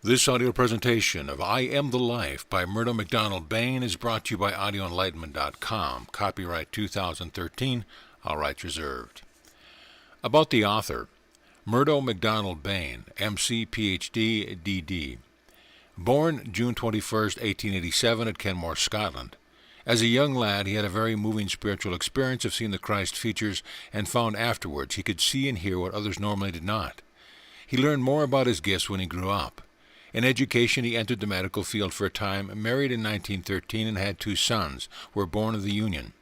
This audio presentation of I Am the Life by Murdo MacDonald Bayne is brought to you by audioenlightenment.com. Copyright 2013, all rights reserved. About the author, Murdo MacDonald Bayne, MC, PhD, DD. Born June 21, 1887 at Kenmore, Scotland. As a young lad, he had a very moving spiritual experience of seeing the Christ features and found afterwards he could see and hear what others normally did not. He learned more about his gifts when he grew up. In education, he entered the medical field for a time, married in 1913, and had 2 sons, who were born of the union.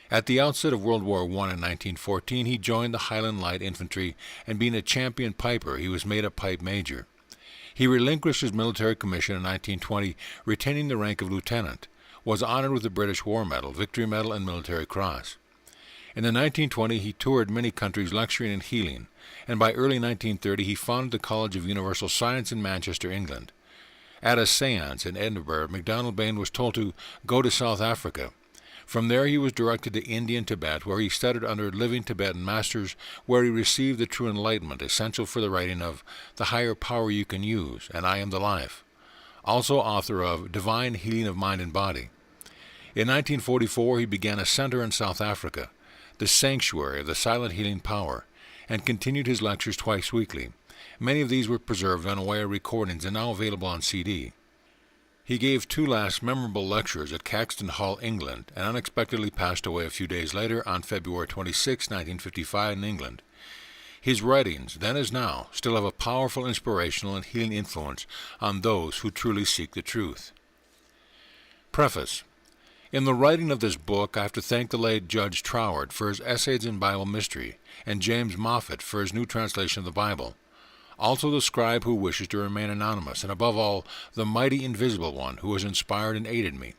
At the outset of World War I in 1914, he joined the Highland Light Infantry, and being a champion piper, he was made a pipe major. He relinquished his military commission in 1920, retaining the rank of lieutenant, was honored with the British War Medal, Victory Medal, and Military Cross. In the 1920s, he toured many countries lecturing and healing, and by early 1930 he founded the College of Universal Science in Manchester, England. At a séance in Edinburgh, MacDonald Bayne was told to go to South Africa. From there he was directed to India and Tibet, where he studied under living Tibetan masters, where he received the true enlightenment essential for the writing of The Higher Power You Can Use and I Am the Life, also author of Divine Healing of Mind and Body. In 1944 he began a center in South Africa, the Sanctuary of the Silent Healing Power, and continued his lectures twice weekly. Many of these were preserved on wire recordings and now available on CD. He gave 2 last memorable lectures at Caxton Hall, England, and unexpectedly passed away a few days later on February 26, 1955 in England. His writings, then as now, still have a powerful inspirational and healing influence on those who truly seek the truth. Preface. In the writing of this book, I have to thank the late Judge Troward for his essays in Bible mystery, and James Moffat for his new translation of the Bible. Also the scribe who wishes to remain anonymous, and above all, the mighty invisible one who has inspired and aided me.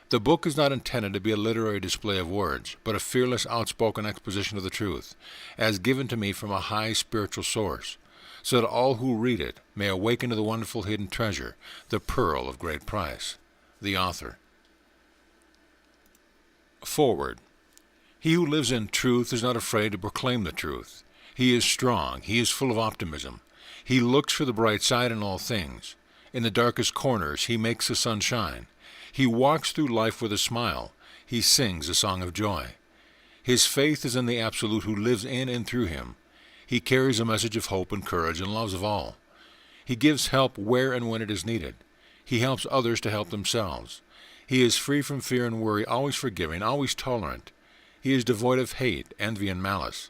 The book is not intended to be a literary display of words, but a fearless, outspoken exposition of the truth, as given to me from a high spiritual source, so that all who read it may awaken to the wonderful hidden treasure, the pearl of great price. The author. Forward. He who lives in truth is not afraid to proclaim the truth. He is strong. He is full of optimism. He looks for the bright side in all things. In the darkest corners he makes the sun shine. He walks through life with a smile. He sings a song of joy. His faith is in the Absolute who lives in and through him. He carries a message of hope and courage and loves of all. He gives help where and when it is needed. He helps others to help themselves. He is free from fear and worry, always forgiving, always tolerant. He is devoid of hate, envy, and malice.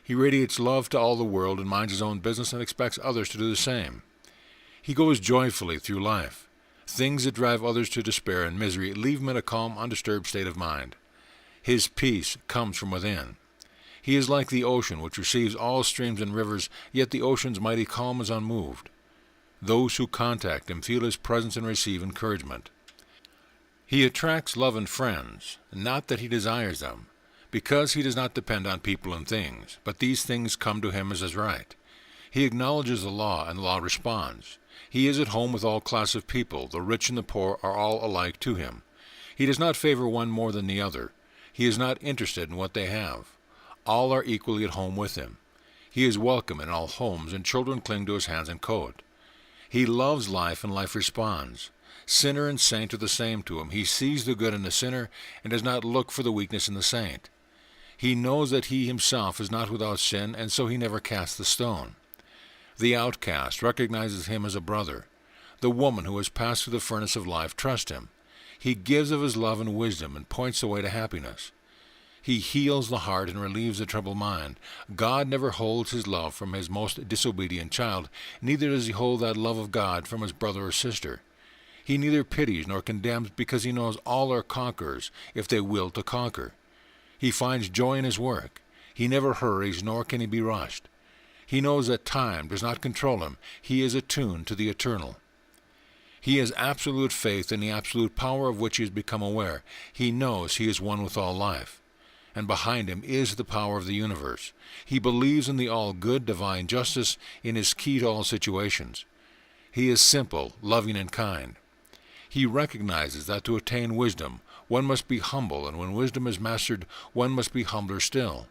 He radiates love to all the world and minds his own business and expects others to do the same. He goes joyfully through life. Things that drive others to despair and misery leave him in a calm, undisturbed state of mind. His peace comes from within. He is like the ocean, which receives all streams and rivers, yet the ocean's mighty calm is unmoved. Those who contact him feel his presence and receive encouragement. He attracts love and friends, not that he desires them, because he does not depend on people and things, but these things come to him as his right. He acknowledges the law, and the law responds. He is at home with all class of people. The rich and the poor are all alike to him. He does not favor one more than the other. He is not interested in what they have. All are equally at home with him. He is welcome in all homes, and children cling to his hands and coat. He loves life, and life responds. Sinner and saint are the same to him. He sees the good in the sinner and does not look for the weakness in the saint. He knows that he himself is not without sin, and so he never casts the stone. The outcast recognizes him as a brother. The woman who has passed through the furnace of life trusts him. He gives of his love and wisdom and points the way to happiness. He heals the heart and relieves the troubled mind. God never holds his love from his most disobedient child, neither does he hold that love of God from his brother or sister. He neither pities nor condemns, because he knows all are conquerors if they will to conquer. He finds joy in his work. He never hurries, nor can he be rushed. He knows that time does not control him. He is attuned to the eternal. He has absolute faith in the absolute power of which he has become aware. He knows he is one with all life, and behind him is the power of the universe. He believes in the all-good divine justice in his key to all situations. He is simple, loving, and kind. He recognizes that to attain wisdom, one must be humble, and when wisdom is mastered, one must be humbler still.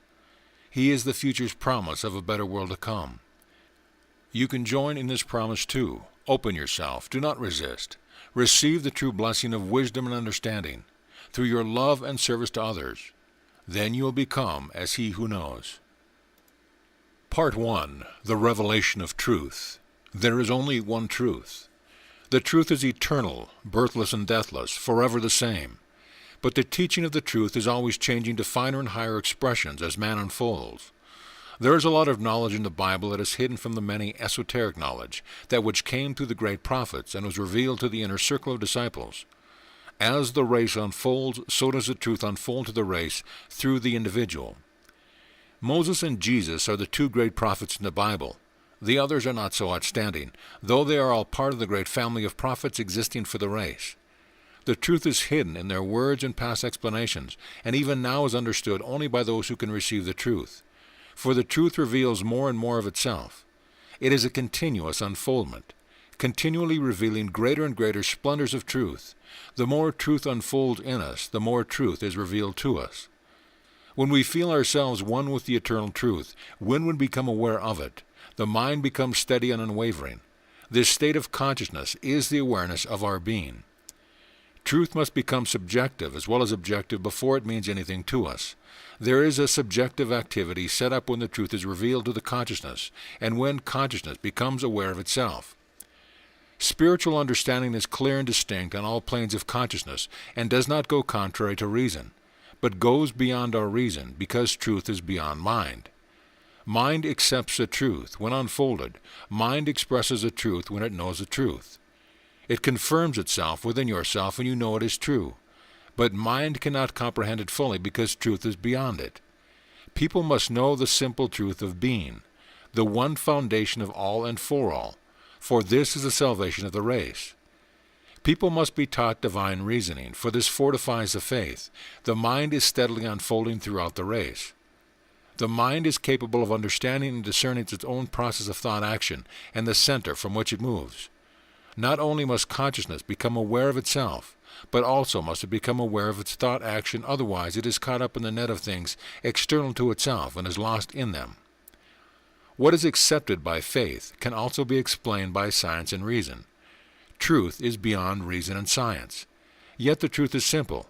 He is the future's promise of a better world to come. You can join in this promise too. Open yourself. Do not resist. Receive the true blessing of wisdom and understanding through your love and service to others. Then you will become as he who knows. Part 1. The Revelation of Truth. There is only one truth. The truth is eternal, birthless and deathless, forever the same. But the teaching of the truth is always changing to finer and higher expressions as man unfolds. There is a lot of knowledge in the Bible that is hidden from the many esoteric knowledge, that which came through the great prophets and was revealed to the inner circle of disciples. As the race unfolds, so does the truth unfold to the race through the individual. Moses and Jesus are the two great prophets in the Bible. The others are not so outstanding, though they are all part of the great family of prophets existing for the race. The truth is hidden in their words and past explanations, and even now is understood only by those who can receive the truth. For the truth reveals more and more of itself. It is a continuous unfoldment, continually revealing greater and greater splendors of truth. The more truth unfolds in us, the more truth is revealed to us. When we feel ourselves one with the eternal truth, when we become aware of it, the mind becomes steady and unwavering. This state of consciousness is the awareness of our being. Truth must become subjective as well as objective before it means anything to us. There is a subjective activity set up when the truth is revealed to the consciousness, and when consciousness becomes aware of itself. Spiritual understanding is clear and distinct on all planes of consciousness, and does not go contrary to reason, but goes beyond our reason, because truth is beyond mind. Mind accepts the truth when unfolded. Mind expresses the truth when it knows the truth. It confirms itself within yourself when you know it is true. But mind cannot comprehend it fully because truth is beyond it. People must know the simple truth of being, the one foundation of all and for this is the salvation of the race. People must be taught divine reasoning, for this fortifies the faith. The mind is steadily unfolding throughout the race. The mind is capable of understanding and discerning its own process of thought-action and the center from which it moves. Not only must consciousness become aware of itself, but also must it become aware of its thought-action, otherwise it is caught up in the net of things external to itself and is lost in them. What is accepted by faith can also be explained by science and reason. Truth is beyond reason and science. Yet the truth is simple.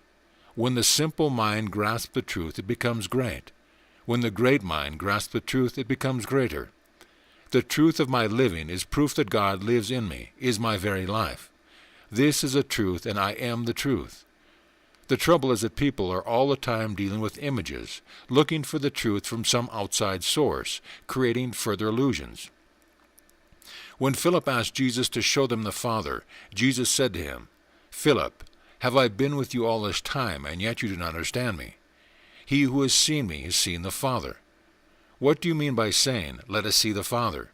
When the simple mind grasps the truth, it becomes great. When the great mind grasps the truth, it becomes greater. The truth of my living is proof that God lives in me, is my very life. This is a truth, and I am the truth. The trouble is that people are all the time dealing with images, looking for the truth from some outside source, creating further illusions. When Philip asked Jesus to show them the Father, Jesus said to him, "Philip, have I been with you all this time, and yet you do not understand me? He who has seen me has seen the Father. What do you mean by saying, 'Let us see the Father'?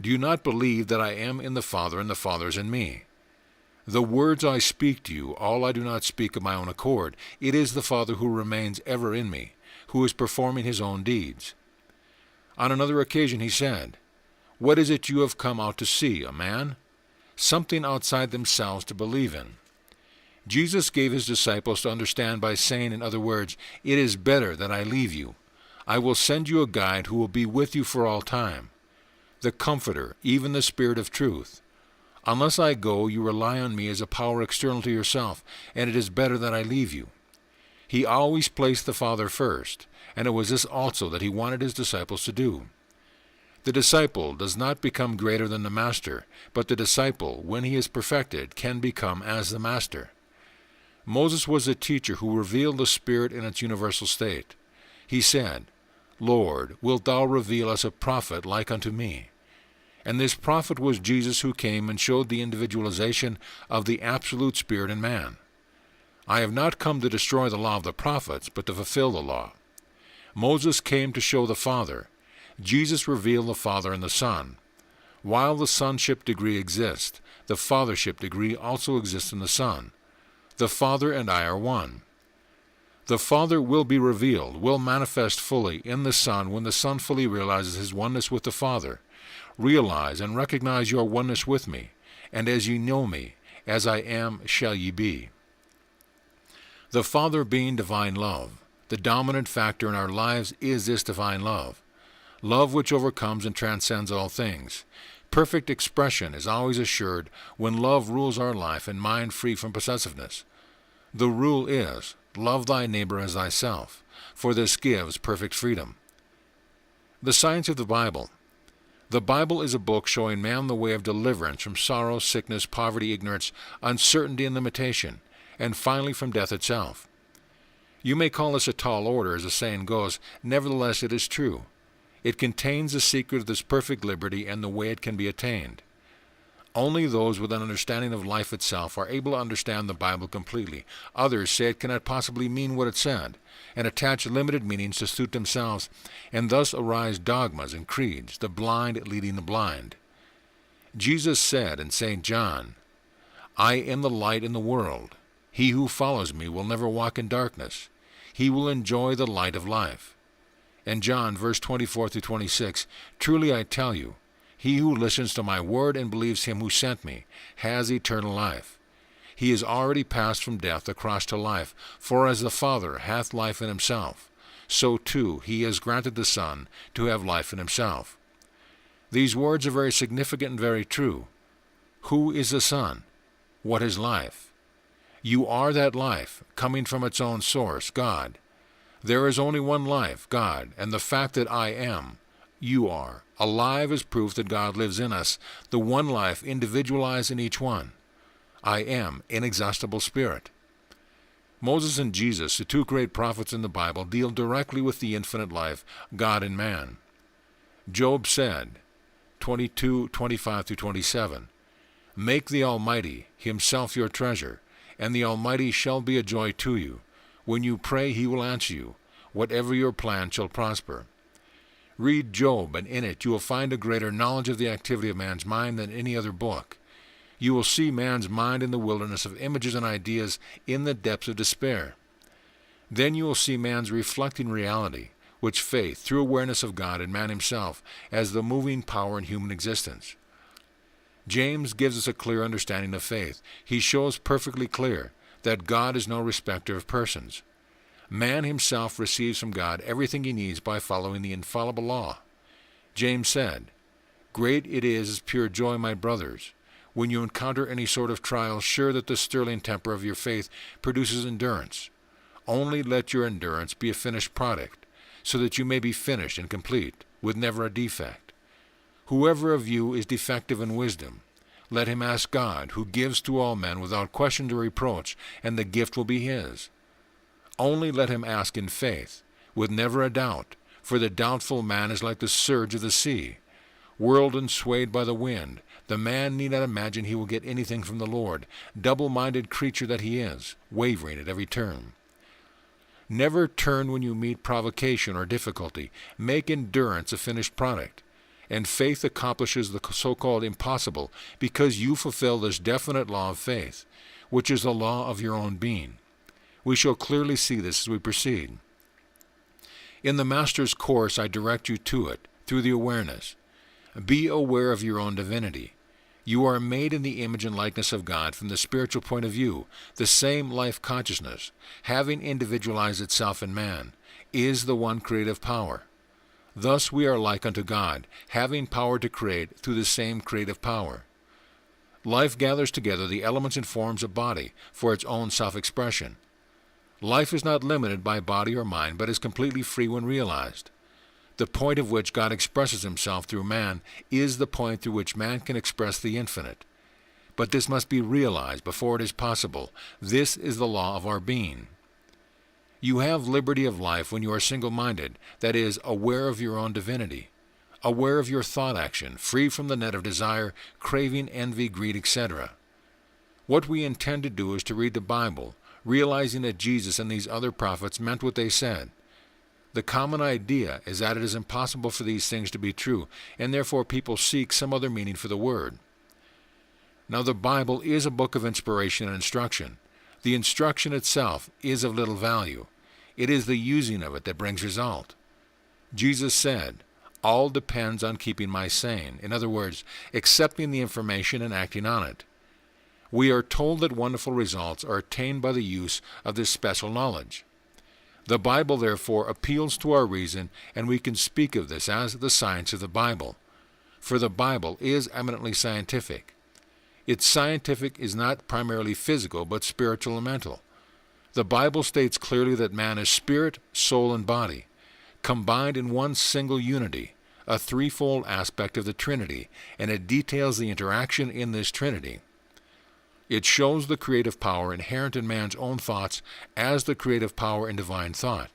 Do you not believe that I am in the Father, and the Father is in me? The words I speak to you, all I do not speak of my own accord. It is the Father who remains ever in me, who is performing his own deeds." On another occasion he said, "What is it you have come out to see, a man? Something outside themselves to believe in." Jesus gave his disciples to understand by saying, in other words, "It is better that I leave you. I will send you a guide who will be with you for all time, the Comforter, even the Spirit of truth. Unless I go, you rely on me as a power external to yourself, and it is better that I leave you." He always placed the Father first, and it was this also that he wanted his disciples to do. The disciple does not become greater than the master, but the disciple, when he is perfected, can become as the master. Moses was the teacher who revealed the Spirit in its universal state. He said, "Lord, wilt thou reveal us a prophet like unto me?" And this prophet was Jesus, who came and showed the individualization of the absolute Spirit in man. "I have not come to destroy the law of the prophets, but to fulfill the law." Moses came to show the Father. Jesus revealed the Father and the Son. While the sonship degree exists, the fathership degree also exists in the Son. The Father and I are one. The Father will be revealed, will manifest fully in the Son when the Son fully realizes his oneness with the Father. Realize and recognize your oneness with me, and as ye know me, as I am, shall ye be. The Father being divine love, the dominant factor in our lives is this divine love, love which overcomes and transcends all things. perfect expression is always assured when love rules our life and mind free from possessiveness. The rule is, love thy neighbor as thyself, for this gives perfect freedom. The science of the Bible. The Bible is a book showing man the way of deliverance from sorrow, sickness, poverty, ignorance, uncertainty, and limitation, and finally from death itself. You may call this a tall order, as the saying goes, nevertheless it is true. It contains the secret of this perfect liberty and the way it can be attained. Only those with an understanding of life itself are able to understand the Bible completely. Others say it cannot possibly mean what it said, and attach limited meanings to suit themselves, and thus arise dogmas and creeds, the blind leading the blind. Jesus said in St. John, I am the light in the world. He who follows me will never walk in darkness. He will enjoy the light of life. And John, verse 24 through 26, truly I tell you, he who listens to my word and believes him who sent me has eternal life. He is already passed from death across to life, for as the Father hath life in himself, so too he has granted the Son to have life in himself. These words are very significant and very true. Who is the Son? What is life? You are that life, coming from its own source, God. There is only one life, God, and the fact that I am, you are, alive is proof that God lives in us, the one life individualized in each one. I am inexhaustible spirit. Moses and Jesus, the two great prophets in the Bible, deal directly with the infinite life, God and man. Job said, 22:25-27, Make the Almighty himself your treasure, and the Almighty shall be a joy to you. When you pray, he will answer you. Whatever your plan shall prosper. Read Job, and in it you will find a greater knowledge of the activity of man's mind than any other book. You will see man's mind in the wilderness of images and ideas in the depths of despair. Then you will see man's reflecting reality, which faith, through awareness of God and man himself, as the moving power in human existence. James gives us a clear understanding of faith. He shows perfectly clear that God is no respecter of persons. Man himself receives from God everything he needs by following the infallible law. James said, Great it is as pure joy, my brothers, when you encounter any sort of trial, sure that the sterling temper of your faith produces endurance. Only let your endurance be a finished product, so that you may be finished and complete, with never a defect. Whoever of you is defective in wisdom, let him ask God, who gives to all men without question or reproach, and the gift will be his. Only let him ask in faith, with never a doubt, for the doubtful man is like the surge of the sea, whirled and swayed by the wind. The man need not imagine he will get anything from the Lord, double-minded creature that he is, wavering at every turn. Never turn when you meet provocation or difficulty. Make endurance a finished product. And faith accomplishes the so-called impossible because you fulfill this definite law of faith, which is the law of your own being. We shall clearly see this as we proceed. In the Master's course, I direct you to it, through the awareness. Be aware of your own divinity. You are made in the image and likeness of God from the spiritual point of view. The same life consciousness, having individualized itself in man, is the one creative power. Thus we are like unto God, having power to create through the same creative power. Life gathers together the elements and forms of body for its own self-expression. Life is not limited by body or mind, but is completely free when realized. The point of which God expresses himself through man is the point through which man can express the infinite. But this must be realized before it is possible. This is the law of our being. You have liberty of life when you are single-minded, that is, aware of your own divinity, aware of your thought action, free from the net of desire, craving, envy, greed, etc. What we intend to do is to read the Bible, realizing that Jesus and these other prophets meant what they said. The common idea is that it is impossible for these things to be true, and therefore people seek some other meaning for the word. Now the Bible is a book of inspiration and instruction. The instruction itself is of little value. It is the using of it that brings result. Jesus said, all depends on keeping my saying. In other words, accepting the information and acting on it. We are told that wonderful results are attained by the use of this special knowledge. The Bible, therefore, appeals to our reason, and we can speak of this as the science of the Bible. for the Bible is eminently scientific. Its scientific is not primarily physical, but spiritual and mental. The Bible states clearly that man is spirit, soul, and body, combined in one single unity, a threefold aspect of the Trinity, and it details the interaction in this Trinity. It shows the creative power inherent in man's own thoughts as the creative power in divine thought.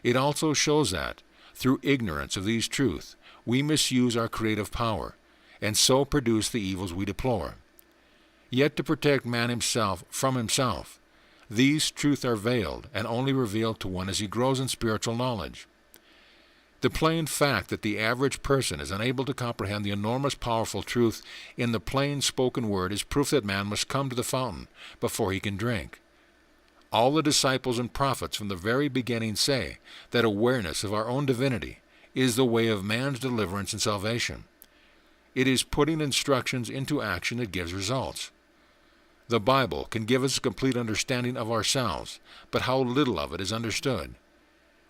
It also shows that, through ignorance of these truths, we misuse our creative power, and so produce the evils we deplore. Yet to protect man himself from himself, these truths are veiled and only revealed to one as he grows in spiritual knowledge. The plain fact that the average person is unable to comprehend the enormous powerful truth in the plain spoken word is proof that man must come to the fountain before he can drink. All the disciples and prophets from the very beginning say that awareness of our own divinity is the way of man's deliverance and salvation. It is putting instructions into action that gives results. The Bible can give us a complete understanding of ourselves, but how little of it is understood.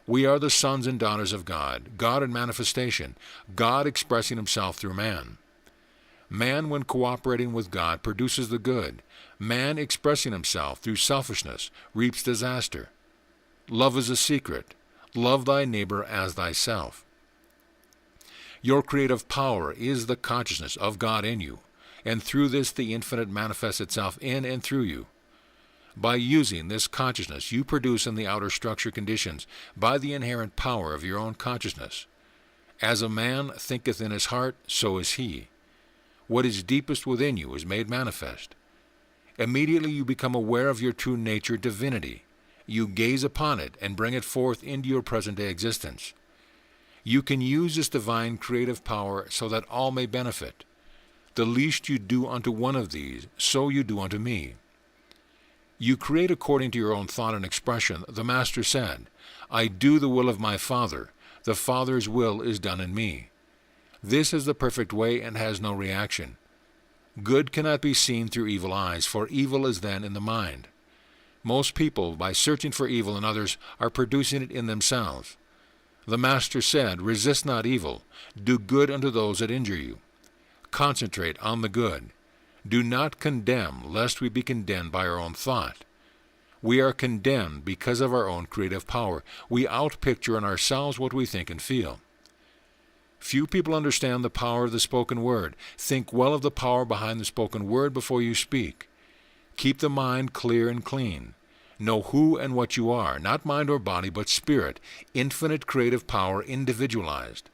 We are the sons and daughters of God, God in manifestation, God expressing himself through man. Man, when cooperating with God, produces the good. Man expressing himself through selfishness reaps disaster. Love is a secret. Love thy neighbor as thyself. Your creative power is the consciousness of God in you, and through this the infinite manifests itself in and through you. By using this consciousness, you produce in the outer structure conditions by the inherent power of your own consciousness. As a man thinketh in his heart, so is he. What is deepest within you is made manifest. Immediately you become aware of your true nature, divinity. You gaze upon it and bring it forth into your present-day existence. You can use this divine creative power so that all may benefit. The least you do unto one of these, so you do unto me. You create according to your own thought and expression. The Master said, I do the will of my Father. The Father's will is done in me. This is the perfect way and has no reaction. Good cannot be seen through evil eyes, for evil is then in the mind. Most people, by searching for evil in others, are producing it in themselves. The Master said, resist not evil. Do good unto those that injure you. Concentrate on the good. Do not condemn, lest we be condemned by our own thought. We are condemned because of our own creative power. We outpicture in ourselves what we think and feel. Few people understand the power of the spoken word. Think well of the power behind the spoken word before you speak. Keep the mind clear and clean. Know who and what you are, not mind or body, but spirit, infinite creative power individualized.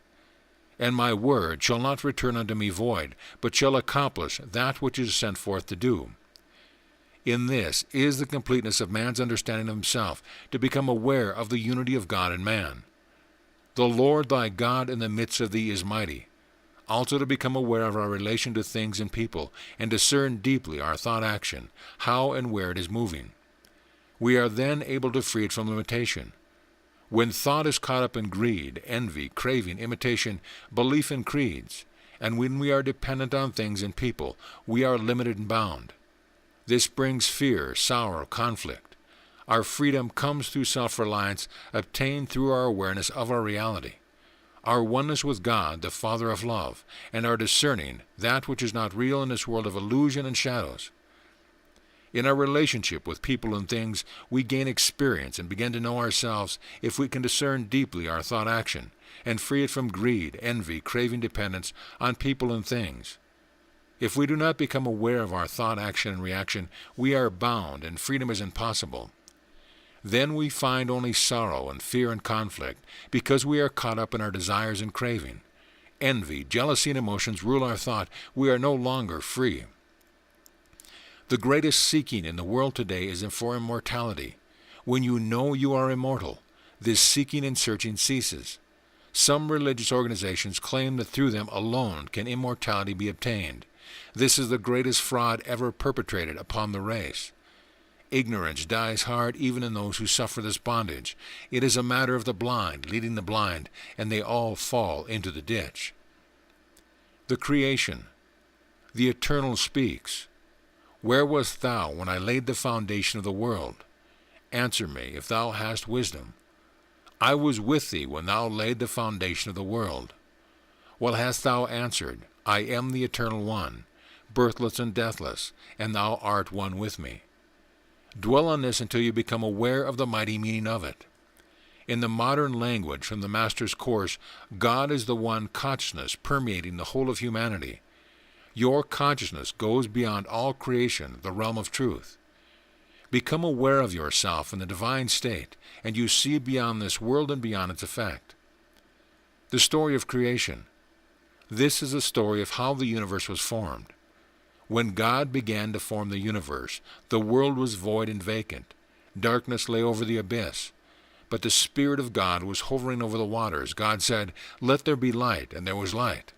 And my word shall not return unto me void, but shall accomplish that which is sent forth to do. In this is the completeness of man's understanding of himself, to become aware of the unity of God and man. The Lord thy God in the midst of thee is mighty. Also to become aware of our relation to things and people, and discern deeply our thought action, how and where it is moving. We are then able to free it from limitation. When thought is caught up in greed, envy, craving, imitation, belief in creeds, and when we are dependent on things and people, we are limited and bound. This brings fear, sorrow, conflict. Our freedom comes through self-reliance, obtained through our awareness of our reality, our oneness with God, the Father of love, and our discerning that which is not real in this world of illusion and shadows. In our relationship with people and things, we gain experience and begin to know ourselves if we can discern deeply our thought action and free it from greed, envy, craving dependence on people and things. If we do not become aware of our thought action and reaction, we are bound and freedom is impossible. Then we find only sorrow and fear and conflict because we are caught up in our desires and craving. Envy, jealousy, and emotions rule our thought. We are no longer free. The greatest seeking in the world today is for immortality. When you know you are immortal, this seeking and searching ceases. Some religious organizations claim that through them alone can immortality be obtained. This is the greatest fraud ever perpetrated upon the race. Ignorance dies hard even in those who suffer this bondage. It is a matter of the blind leading the blind, and they all fall into the ditch. The creation. The Eternal speaks. Where wast thou when I laid the foundation of the world? Answer me, if thou hast wisdom. I was with thee when thou laid the foundation of the world. What hast thou answered? I am the Eternal One, birthless and deathless, and thou art one with me. Dwell on this until you become aware of the mighty meaning of it. In the modern language from the Master's Course, God is the one consciousness permeating the whole of humanity. Your consciousness goes beyond all creation, the realm of truth. Become aware of yourself in the divine state, and you see beyond this world and beyond its effect. The story of creation. This is a story of how the universe was formed. When God began to form the universe, the world was void and vacant. Darkness lay over the abyss. But the Spirit of God was hovering over the waters. God said, "Let there be light," and there was light.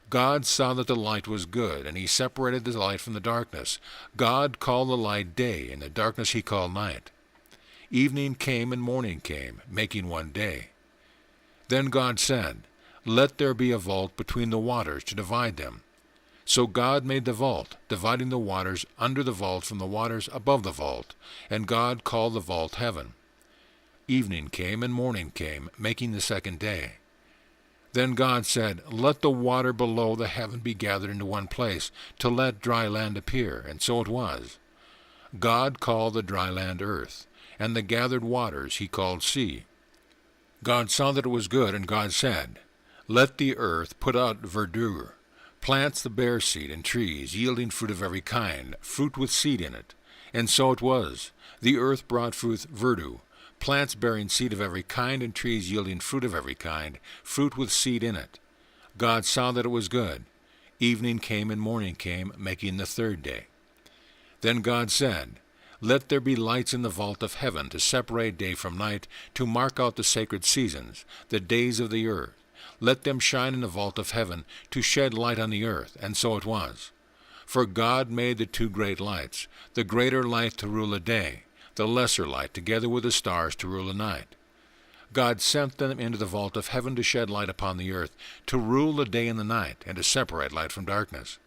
God saw that the light was good, and he separated the light from the darkness. God called the light day, and the darkness he called night. Evening came and morning came, making one day. Then God said, "Let there be a vault between the waters to divide them." So God made the vault, dividing the waters under the vault from the waters above the vault, and God called the vault heaven. Evening came and morning came, making the second day. Then God said, "Let the water below the heaven be gathered into one place, to let dry land appear," and so it was. God called the dry land earth, and the gathered waters he called sea. God saw that it was good, and God said, "Let the earth put out verdure, plants that bear seed, and trees, yielding fruit of every kind, fruit with seed in it." And so it was. The earth brought forth verdure, plants bearing seed of every kind, and trees yielding fruit of every kind, fruit with seed in it. God saw that it was good. Evening came and morning came, making the third day. Then God said, "Let there be lights in the vault of heaven to separate day from night, to mark out the sacred seasons, the days of the earth. Let them shine in the vault of heaven, to shed light on the earth." And so it was. For God made the two great lights, the greater light to rule the day, the lesser light together with the stars to rule the night. God sent them into the vault of heaven to shed light upon the earth, to rule the day and the night, and to separate light from darkness.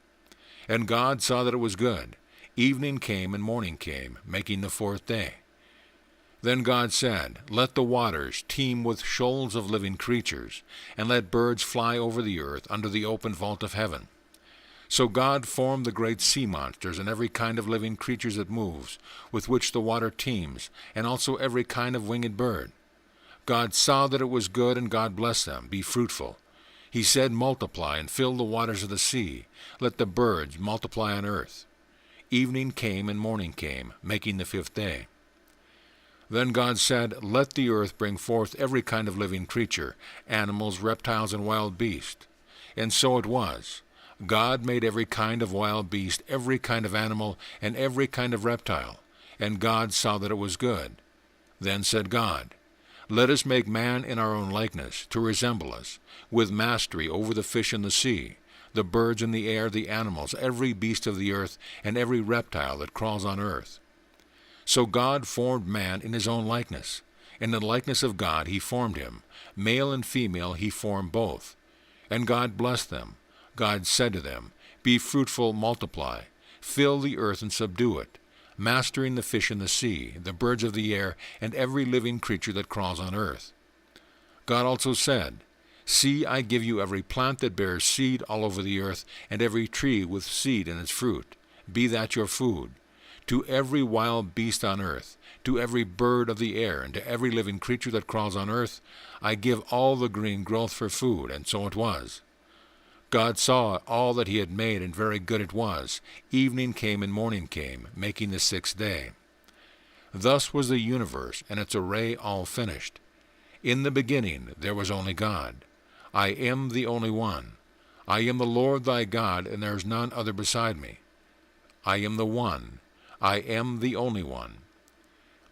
And God saw that it was good. Evening came and morning came, making the fourth day. Then God said, "Let the waters teem with shoals of living creatures, and let birds fly over the earth under the open vault of heaven." So God formed the great sea monsters and every kind of living creatures that moves, with which the water teems, and also every kind of winged bird. God saw that it was good, and God blessed them. "Be fruitful." He said, "Multiply, and fill the waters of the sea. Let the birds multiply on earth." Evening came and morning came, making the fifth day. Then God said, "Let the earth bring forth every kind of living creature, animals, reptiles, and wild beasts." And so it was. God made every kind of wild beast, every kind of animal, and every kind of reptile. And God saw that it was good. Then said God, "Let us make man in our own likeness, to resemble us, with mastery over the fish in the sea, the birds in the air, the animals, every beast of the earth, and every reptile that crawls on earth." So God formed man in his own likeness. In the likeness of God he formed him. Male and female he formed both. And God blessed them. God said to them, "Be fruitful, multiply, fill the earth and subdue it, mastering the fish in the sea, the birds of the air, and every living creature that crawls on earth." God also said, "See, I give you every plant that bears seed all over the earth, and every tree with seed in its fruit. Be that your food. To every wild beast on earth, to every bird of the air, and to every living creature that crawls on earth, I give all the green growth for food." And so it was. God saw all that he had made, and very good it was. Evening came and morning came, making the sixth day. Thus was the universe and its array all finished. In the beginning there was only God. I am the only one. I am the Lord thy God, and there is none other beside me. I am the one. I am the only one.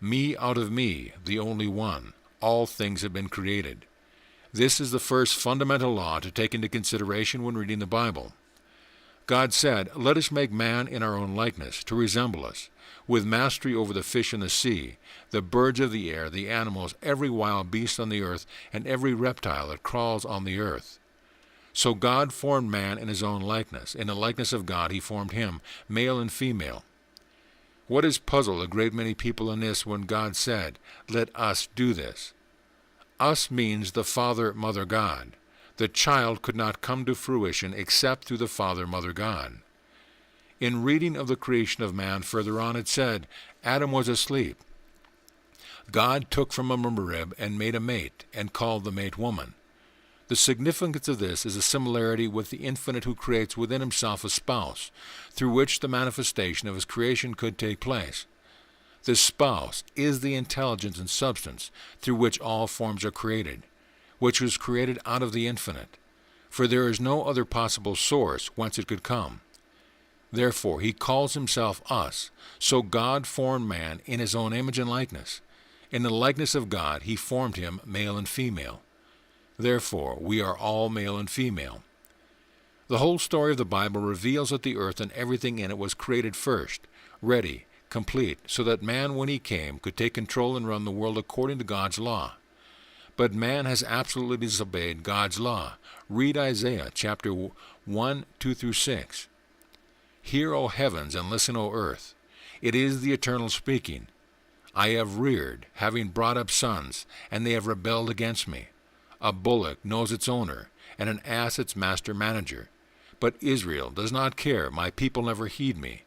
Me out of me, the only one, all things have been created. This is the first fundamental law to take into consideration when reading the Bible. God said, "Let us make man in our own likeness, to resemble us, with mastery over the fish in the sea, the birds of the air, the animals, every wild beast on the earth, and every reptile that crawls on the earth." So God formed man in his own likeness. In the likeness of God he formed him, male and female. What has puzzled a great many people in this when God said, "Let us do this"? Us means the Father, Mother God. The child could not come to fruition except through the Father, Mother God. In reading of the creation of man further on, it said, Adam was asleep. God took from him a rib and made a mate, and called the mate woman. The significance of this is a similarity with the Infinite who creates within himself a spouse, through which the manifestation of his creation could take place. This spouse is the intelligence and substance through which all forms are created, which was created out of the Infinite, for there is no other possible source whence it could come. Therefore he calls himself us, so God formed man in his own image and likeness. In the likeness of God he formed him male and female. Therefore we are all male and female. The whole story of the Bible reveals that the earth and everything in it was created first, ready, complete, so that man, when he came, could take control and run the world according to God's law. But man has absolutely disobeyed God's law. Read Isaiah chapter 1, 2 through 6. Hear, O heavens, and listen, O earth. It is the Eternal speaking. I have reared, having brought up sons, and they have rebelled against me. A bullock knows its owner, and an ass its master manager. But Israel does not care, my people never heed me.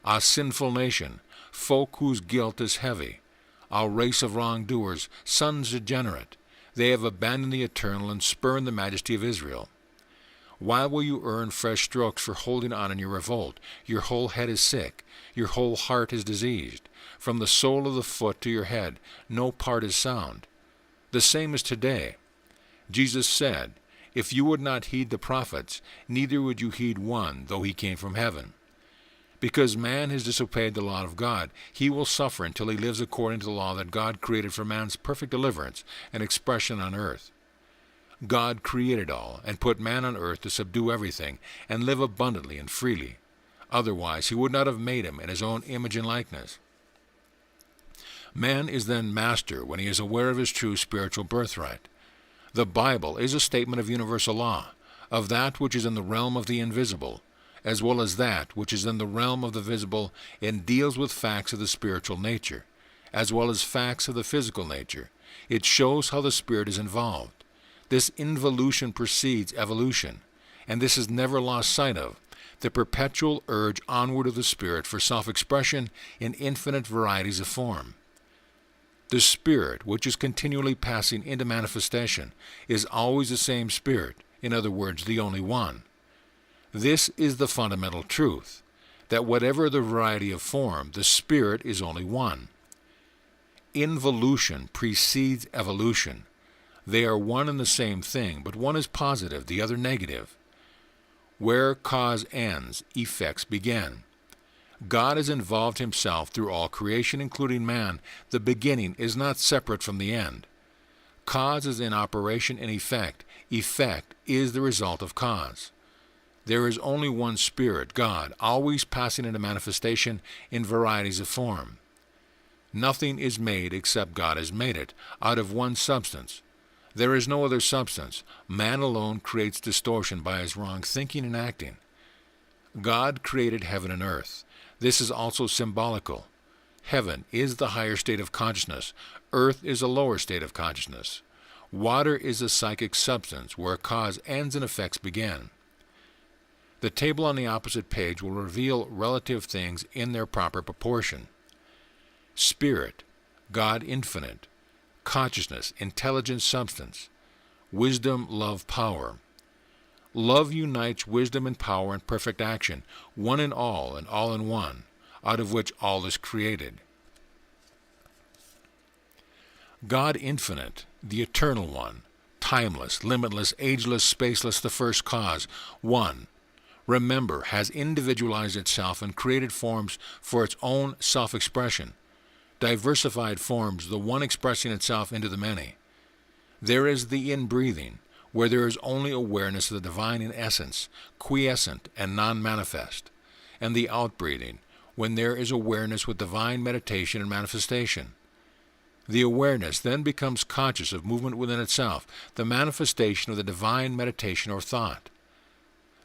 A sinful nation, folk whose guilt is heavy. A race of wrongdoers, sons degenerate. They have abandoned the Eternal and spurned the majesty of Israel. Why will you earn fresh strokes for holding on in your revolt? Your whole head is sick, your whole heart is diseased. From the sole of the foot to your head, no part is sound. The same is today. Jesus said, If you would not heed the prophets, neither would you heed one, though he came from heaven. Because man has disobeyed the law of God, he will suffer until he lives according to the law that God created for man's perfect deliverance and expression on earth. God created all, and put man on earth to subdue everything, and live abundantly and freely. Otherwise he would not have made him in his own image and likeness. Man is then master when he is aware of his true spiritual birthright. The Bible is a statement of universal law, of that which is in the realm of the invisible, as well as that which is in the realm of the visible, and deals with facts of the spiritual nature, as well as facts of the physical nature. It shows how the spirit is involved. This involution precedes evolution, and this is never lost sight of, the perpetual urge onward of the spirit for self-expression in infinite varieties of form. The spirit, which is continually passing into manifestation, is always the same spirit, in other words, the only one. This is the fundamental truth, that whatever the variety of form, the spirit is only one. Involution precedes evolution. They are one and the same thing, but one is positive, the other negative. Where cause ends, effects begin. God has involved himself through all creation, including man. The beginning is not separate from the end. Cause is in operation and effect. Effect is the result of cause. There is only one Spirit, God, always passing into manifestation in varieties of form. Nothing is made except God has made it, out of one substance. There is no other substance. Man alone creates distortion by his wrong thinking and acting. God created heaven and earth. This is also symbolical. Heaven is the higher state of consciousness. Earth is a lower state of consciousness. Water is a psychic substance where cause ends and effects begin. The table on the opposite page will reveal relative things in their proper proportion. Spirit, God infinite. Consciousness, intelligent substance. Wisdom, love, power. Love unites wisdom and power in perfect action, one in all and all in one, out of which all is created. God infinite, the eternal one, timeless, limitless, ageless, spaceless, the first cause, one, remember, has individualized itself and created forms for its own self-expression, diversified forms, the one expressing itself into the many. There is the inbreathing, where there is only awareness of the divine in essence, quiescent and non-manifest, and the outbreathing, when there is awareness with divine meditation and manifestation. The awareness then becomes conscious of movement within itself, the manifestation of the divine meditation or thought.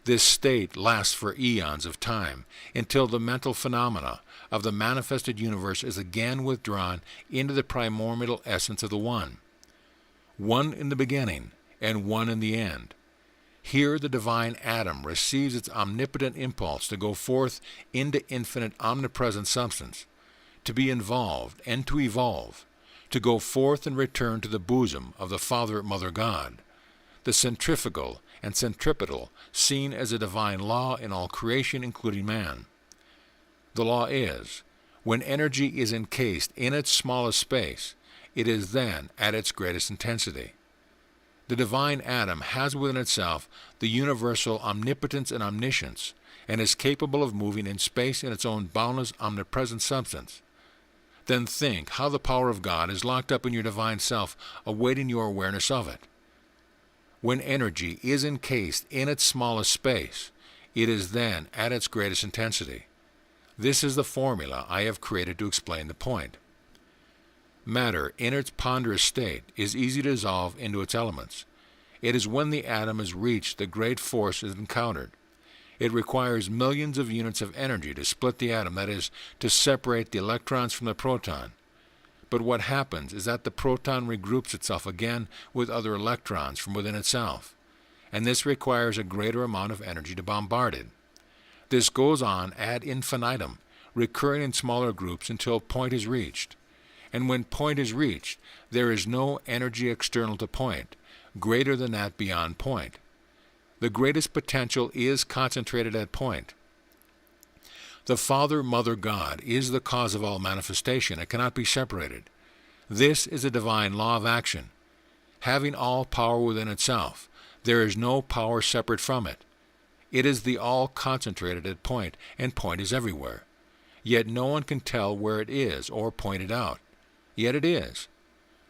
This state lasts for eons of time, until the mental phenomena of the manifested universe is again withdrawn into the primordial essence of the One. One in the beginning, and one in the end, Here the divine atom receives its omnipotent impulse to go forth into infinite omnipresent substance, to be involved and to evolve, to go forth and return to the bosom of the Father-Mother God. The centrifugal and centripetal seen as a divine law in all creation, including man. The law is, when energy is encased in its smallest space, it is then at its greatest intensity. The divine atom has within itself the universal omnipotence and omniscience, and is capable of moving in space in its own boundless omnipresent substance. Then think how the power of God is locked up in your divine self, awaiting your awareness of it. When energy is encased in its smallest space, it is then at its greatest intensity. This is the formula I have created to explain the point. Matter, in its ponderous state, is easy to dissolve into its elements. It is when the atom is reached that great force is encountered. It requires millions of units of energy to split the atom, that is, to separate the electrons from the proton. But what happens is that the proton regroups itself again with other electrons from within itself, and this requires a greater amount of energy to bombard it. This goes on ad infinitum, recurring in smaller groups until point is reached. And when point is reached, there is no energy external to point, greater than that beyond point. The greatest potential is concentrated at point. The Father-Mother God is the cause of all manifestation. It cannot be separated. This is a divine law of action. Having all power within itself, there is no power separate from it. It is the all concentrated at point, and point is everywhere. Yet no one can tell where it is or point it out. Yet it is.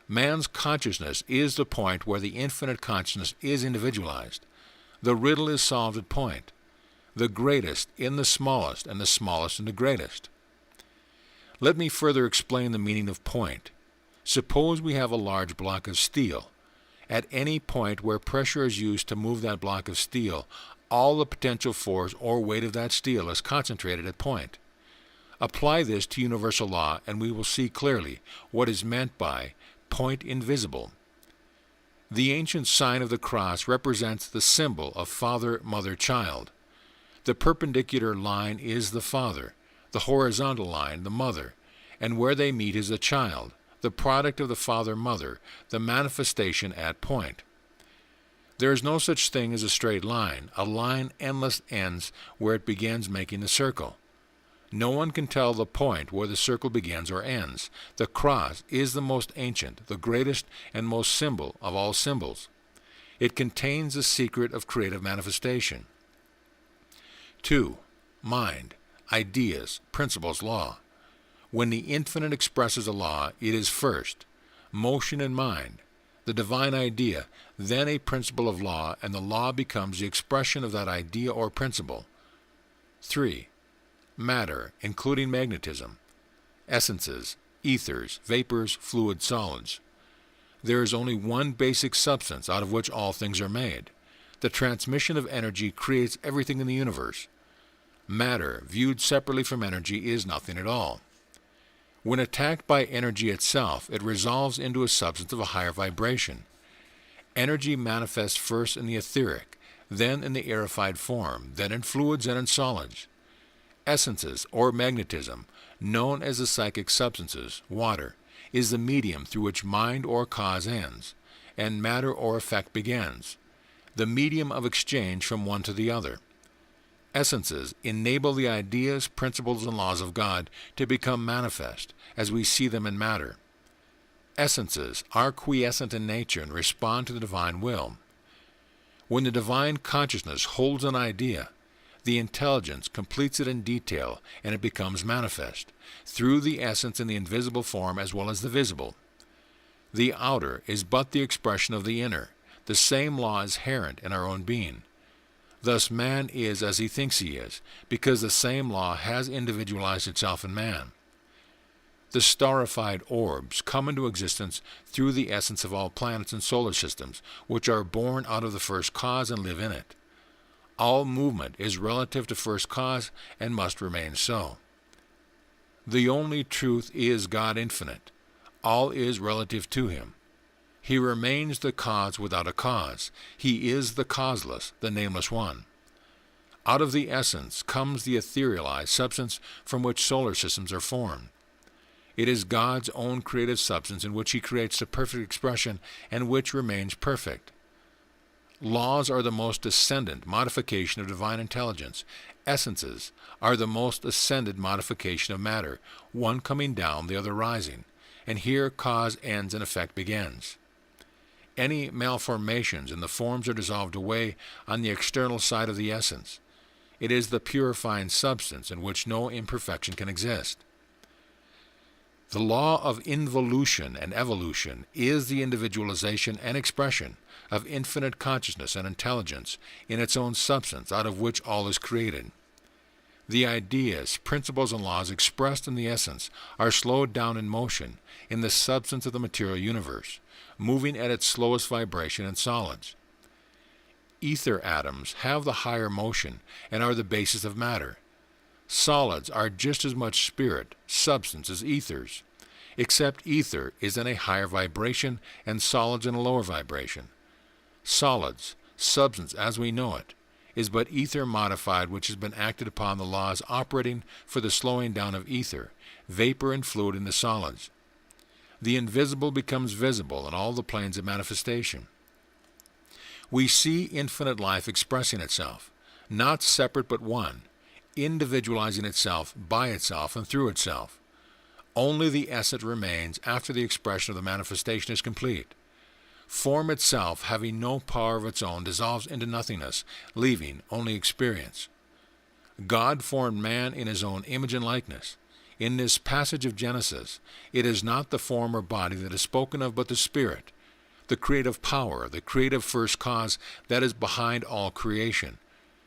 Man's consciousness is the point where the infinite consciousness is individualized. The riddle is solved at point. The greatest in the smallest, and the smallest in the greatest. Let me further explain the meaning of point. Suppose we have a large block of steel. At any point where pressure is used to move that block of steel, all the potential force or weight of that steel is concentrated at point. Apply this to universal law, and we will see clearly what is meant by point invisible. The ancient sign of the cross represents the symbol of Father, Mother, Child. The perpendicular line is the Father, the horizontal line the Mother, and where they meet is the child, the product of the Father-Mother, the manifestation at point. There is no such thing as a straight line. A line endless ends where it begins making the circle. No one can tell the point where the circle begins or ends. The cross is the most ancient, the greatest, and most symbol of all symbols. It contains the secret of creative manifestation. 2. Mind, ideas, principles, law. When the infinite expresses a law, it is first motion in mind, the divine idea, then a principle of law, and the law becomes the expression of that idea or principle. 3. Matter, including magnetism, essences, ethers, vapors, fluids, solids. There is only one basic substance out of which all things are made. The transmission of energy creates everything in the universe. Matter, viewed separately from energy, is nothing at all. When attacked by energy itself, it resolves into a substance of a higher vibration. Energy manifests first in the etheric, then in the aerified form, then in fluids and in solids. Essences, or magnetism, known as the psychic substances, water, is the medium through which mind or cause ends, and matter or effect begins, the medium of exchange from one to the other. Essences enable the ideas, principles, and laws of God to become manifest as we see them in matter. Essences are quiescent in nature and respond to the divine will. When the divine consciousness holds an idea, the intelligence completes it in detail, and it becomes manifest, through the essence in the invisible form as well as the visible. The outer is but the expression of the inner. The same law is inherent in our own being. Thus man is as he thinks he is, because the same law has individualized itself in man. The starified orbs come into existence through the essence of all planets and solar systems, which are born out of the first cause and live in it. All movement is relative to first cause and must remain so. The only truth is God infinite. All is relative to him. He remains the cause without a cause. He is the causeless, the nameless one. Out of the essence comes the etherealized substance from which solar systems are formed. It is God's own creative substance in which He creates the perfect expression and which remains perfect. Laws are the most ascendant modification of divine intelligence. Essences are the most ascended modification of matter, one coming down, the other rising, and here cause ends and effect begins. Any malformations in the forms are dissolved away on the external side of the essence. It is the purifying substance in which no imperfection can exist. The law of involution and evolution is the individualization and expression of infinite consciousness and intelligence in its own substance, out of which all is created. The ideas, principles, and laws expressed in the essence are slowed down in motion in the substance of the material universe, moving at its slowest vibration in solids. Ether atoms have the higher motion and are the basis of matter. Solids are just as much spirit, substance, as ethers, except ether is in a higher vibration and solids in a lower vibration. Solids, substance as we know it, is but ether modified, which has been acted upon the laws operating for the slowing down of ether, vapor and fluid into solids. The invisible becomes visible in all the planes of manifestation. We see infinite life expressing itself, not separate but one, individualizing itself by itself and through itself. Only the essence remains after the expression of the manifestation is complete. Form itself, having no power of its own, dissolves into nothingness, leaving only experience. God formed man in His own image and likeness. In this passage of Genesis, it is not the form or body that is spoken of, but the spirit, the creative power, the creative first cause that is behind all creation,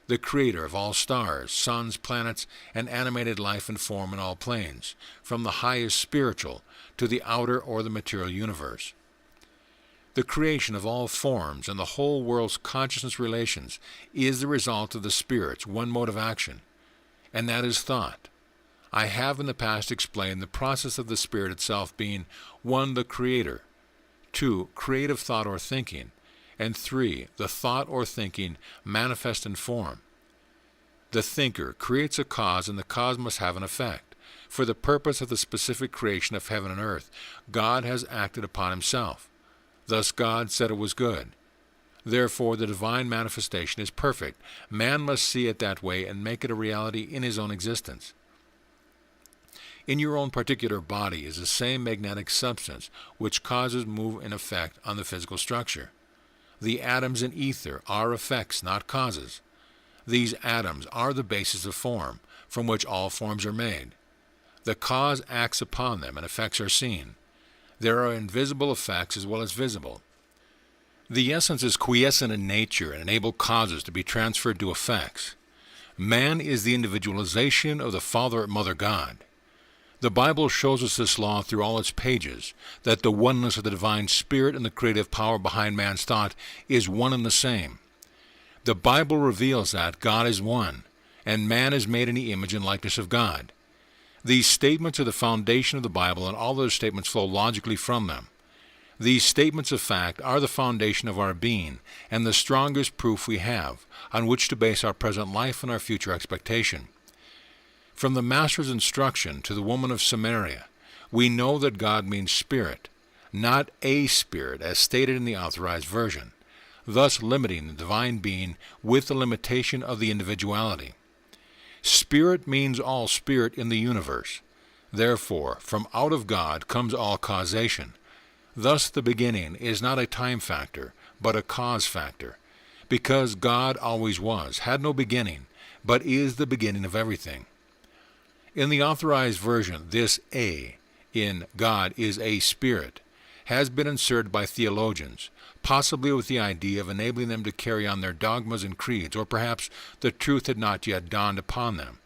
the creator of all stars, suns, planets, and animated life and form in all planes, from the highest spiritual to the outer or the material universe. The creation of all forms and the whole world's consciousness relations is the result of the Spirit's one mode of action, and that is thought. I have in the past explained the process of the Spirit itself being 1. The Creator, 2. Creative thought or thinking, and 3. The thought or thinking manifest in form. The thinker creates a cause, and the cause must have an effect. For the purpose of the specific creation of heaven and earth, God has acted upon Himself. Thus God said it was good. Therefore the divine manifestation is perfect. Man must see it that way and make it a reality in his own existence. In your own particular body is the same magnetic substance which causes move and effect on the physical structure. The atoms in ether are effects, not causes. These atoms are the basis of form, from which all forms are made. The cause acts upon them, and effects are seen. There are invisible effects as well as visible. The essence is quiescent in nature and enables causes to be transferred to effects. Man is the individualization of the Father and Mother God. The Bible shows us this law through all its pages, that the oneness of the divine spirit and the creative power behind man's thought is one and the same. The Bible reveals that God is one, and man is made in the image and likeness of God. These statements are the foundation of the Bible, and all those statements flow logically from them. These statements of fact are the foundation of our being, and the strongest proof we have on which to base our present life and our future expectation. From the Master's instruction to the woman of Samaria, we know that God means spirit, not a spirit as stated in the Authorized Version, thus limiting the divine being with the limitation of the individuality. Spirit means all spirit in the universe. Therefore, from out of God comes all causation. Thus the beginning is not a time factor, but a cause factor, because God always was, had no beginning, but is the beginning of everything. In the Authorized Version, this A in God is a spirit has been inserted by theologians, possibly with the idea of enabling them to carry on their dogmas and creeds, or perhaps the truth had not yet dawned upon them.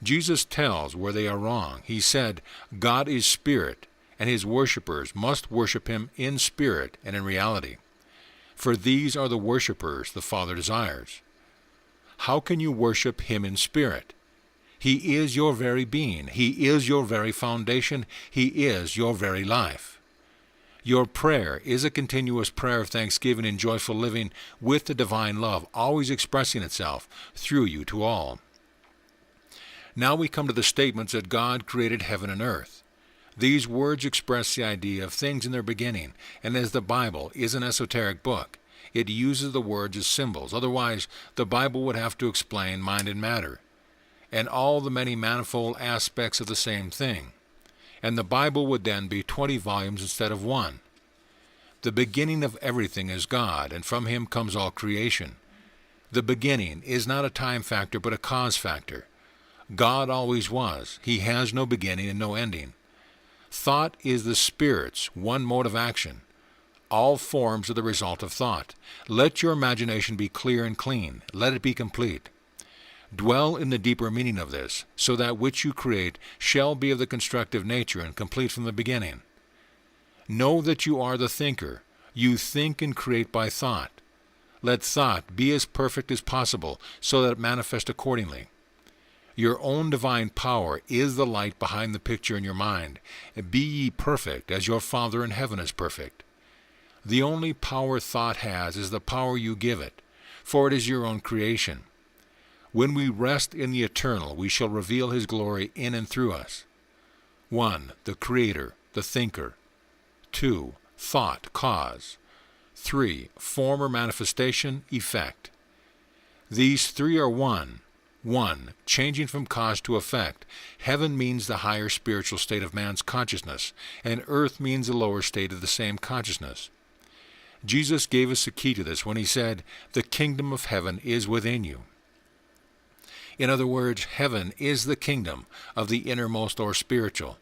Jesus tells where they are wrong. He said, God is spirit, and His worshippers must worship Him in spirit and in reality. For these are the worshippers the Father desires. How can you worship Him in spirit? He is your very being. He is your very foundation. He is your very life. Your prayer is a continuous prayer of thanksgiving and joyful living with the divine love, always expressing itself through you to all. Now we come to the statements that God created heaven and earth. These words express the idea of things in their beginning, and as the Bible is an esoteric book, it uses the words as symbols. Otherwise, the Bible would have to explain mind and matter, and all the many manifold aspects of the same thing. And the Bible would then be 20 volumes instead of one. The beginning of everything is God, and from Him comes all creation. The beginning is not a time factor, but a cause factor. God always was. He has no beginning and no ending. Thought is the Spirit's one mode of action. All forms are the result of thought. Let your imagination be clear and clean. Let it be complete. Dwell in the deeper meaning of this, so that which you create shall be of the constructive nature and complete from the beginning. Know that you are the thinker. You think and create by thought. Let thought be as perfect as possible, so that it manifest accordingly. Your own divine power is the light behind the picture in your mind. Be ye perfect, as your Father in heaven is perfect. The only power thought has is the power you give it, for it is your own creation. When we rest in the eternal, we shall reveal His glory in and through us. 1. The Creator, the Thinker. 2. Thought, cause. 3. Form or manifestation, effect. These three are one. 1. Changing from cause to effect. Heaven means the higher spiritual state of man's consciousness, and earth means the lower state of the same consciousness. Jesus gave us the key to this when He said, "The kingdom of heaven is within you." In other words, heaven is the kingdom of the innermost or spiritual,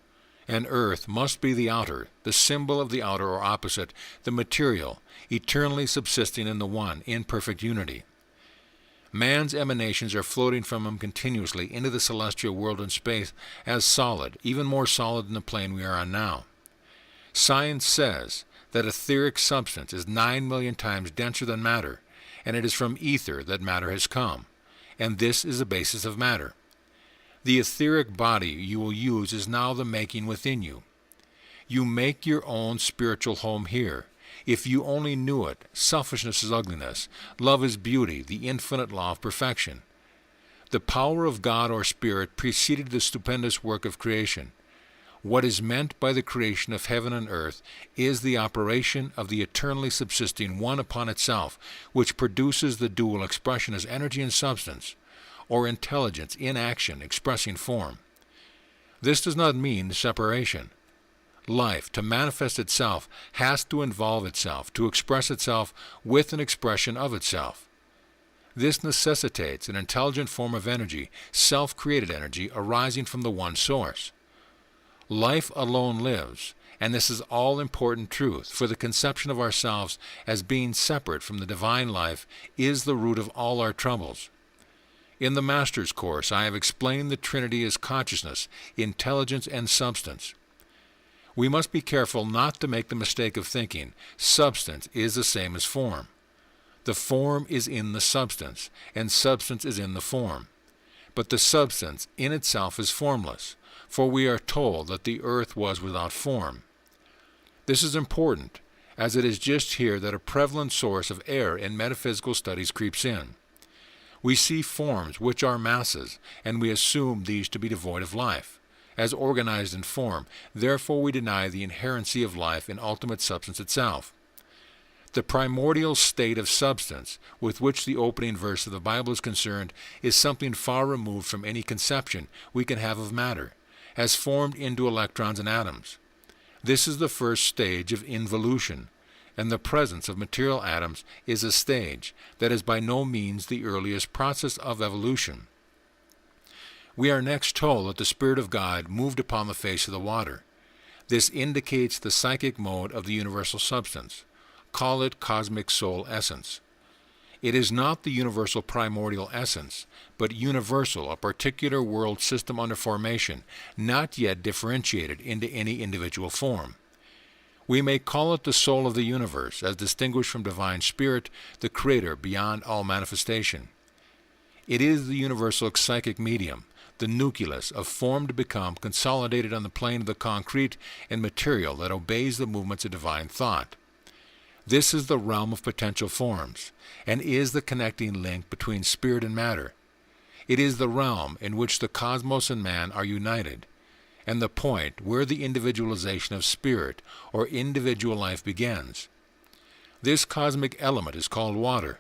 and earth must be the outer, the symbol of the outer or opposite, the material, eternally subsisting in the one, in perfect unity. Man's emanations are floating from him continuously into the celestial world and space as solid, even more solid than the plane we are on now. Science says that etheric substance is 9 million times denser than matter, and it is from ether that matter has come, and this is the basis of matter. The etheric body you will use is now the making within you. You make your own spiritual home here. If you only knew it, selfishness is ugliness, love is beauty, the infinite law of perfection. The power of God or Spirit preceded the stupendous work of creation. What is meant by the creation of heaven and earth is the operation of the eternally subsisting one upon itself, which produces the dual expression as energy and substance, or intelligence in action expressing form. This does not mean separation. Life, to manifest itself, has to involve itself, to express itself with an expression of itself. This necessitates an intelligent form of energy, self-created energy, arising from the one source. Life alone lives, and this is all-important truth, for the conception of ourselves as being separate from the divine life is the root of all our troubles. In the Master's Course, I have explained the Trinity as consciousness, intelligence, and substance. We must be careful not to make the mistake of thinking substance is the same as form. The form is in the substance, and substance is in the form. But the substance in itself is formless, for we are told that the earth was without form. This is important, as it is just here that a prevalent source of error in metaphysical studies creeps in. We see forms which are masses, and we assume these to be devoid of life, as organized in form. Therefore we deny the inherency of life in ultimate substance itself. The primordial state of substance, with which the opening verse of the Bible is concerned, is something far removed from any conception we can have of matter, as formed into electrons and atoms. This is the first stage of involution, and the presence of material atoms is a stage that is by no means the earliest process of evolution. We are next told that the Spirit of God moved upon the face of the water. This indicates the psychic mode of the universal substance. Call it cosmic soul essence. It is not the universal primordial essence, but universal, a particular world system under formation, not yet differentiated into any individual form. We may call it the soul of the universe, as distinguished from divine spirit, the creator beyond all manifestation. It is the universal psychic medium, the nucleus of form to become consolidated on the plane of the concrete and material that obeys the movements of divine thought. This is the realm of potential forms, and is the connecting link between spirit and matter. It is the realm in which the cosmos and man are united, and the point where the individualization of spirit or individual life begins. This cosmic element is called water.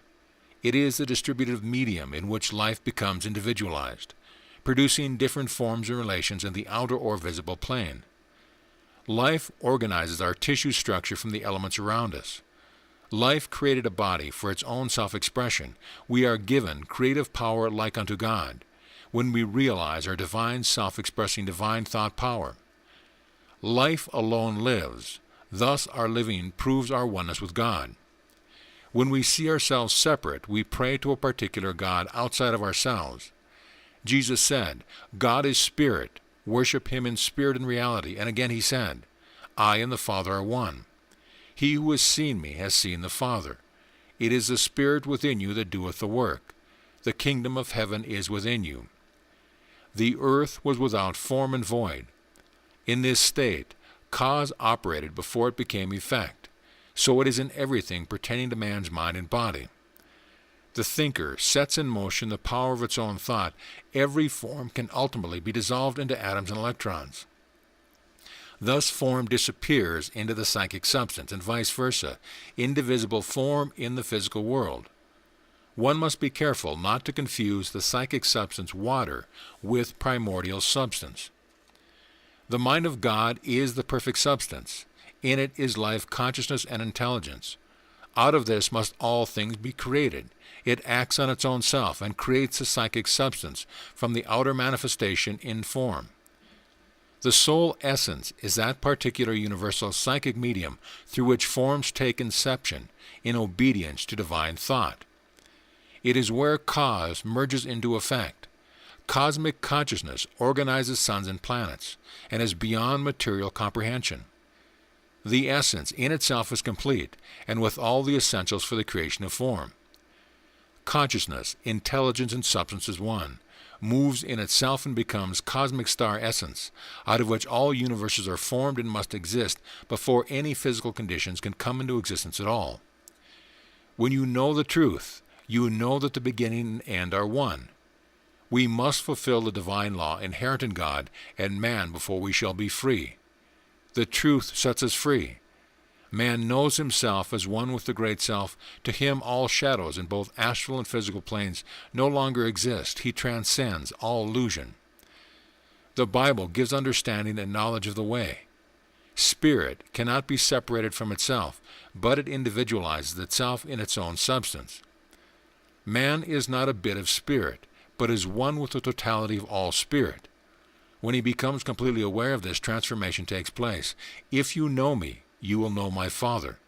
It is the distributive medium in which life becomes individualized, producing different forms and relations in the outer or visible plane. Life organizes our tissue structure from the elements around us. Life created a body for its own self-expression. We are given creative power like unto God when we realize our divine self-expressing divine thought power. Life alone lives. Thus our living proves our oneness with God. When we see ourselves separate, we pray to a particular God outside of ourselves. Jesus said, God is spirit. Worship him in spirit and reality. And again he said, I and the Father are one. He who has seen me has seen the Father. It is the Spirit within you that doeth the work. The kingdom of heaven is within you. The earth was without form and void. In this state, cause operated before it became effect. So it is in everything pertaining to man's mind and body. The thinker sets in motion the power of its own thought. Every form can ultimately be dissolved into atoms and electrons. Thus form disappears into the psychic substance, and vice versa, indivisible form in the physical world. One must be careful not to confuse the psychic substance water with primordial substance. The mind of God is the perfect substance. In it is life, consciousness, and intelligence. Out of this must all things be created. It acts on its own self and creates a psychic substance from the outer manifestation in form. The soul essence is that particular universal psychic medium through which forms take inception in obedience to divine thought. It is where cause merges into effect. Cosmic consciousness organizes suns and planets, and is beyond material comprehension. The essence in itself is complete, and with all the essentials for the creation of form. Consciousness, intelligence, and substance is one, moves in itself and becomes cosmic star essence, out of which all universes are formed and must exist before any physical conditions can come into existence at all. When you know the truth, you know that the beginning and end are one. We must fulfill the divine law inherent in God and man before we shall be free. The truth sets us free. Man knows himself as one with the great self. To him all shadows in both astral and physical planes no longer exist. He transcends all illusion. The Bible gives understanding and knowledge of the way. Spirit cannot be separated from itself, but it individualizes itself in its own substance. Man is not a bit of spirit, but is one with the totality of all spirit. When he becomes completely aware of this, transformation takes place. If you know me, you will know my Father.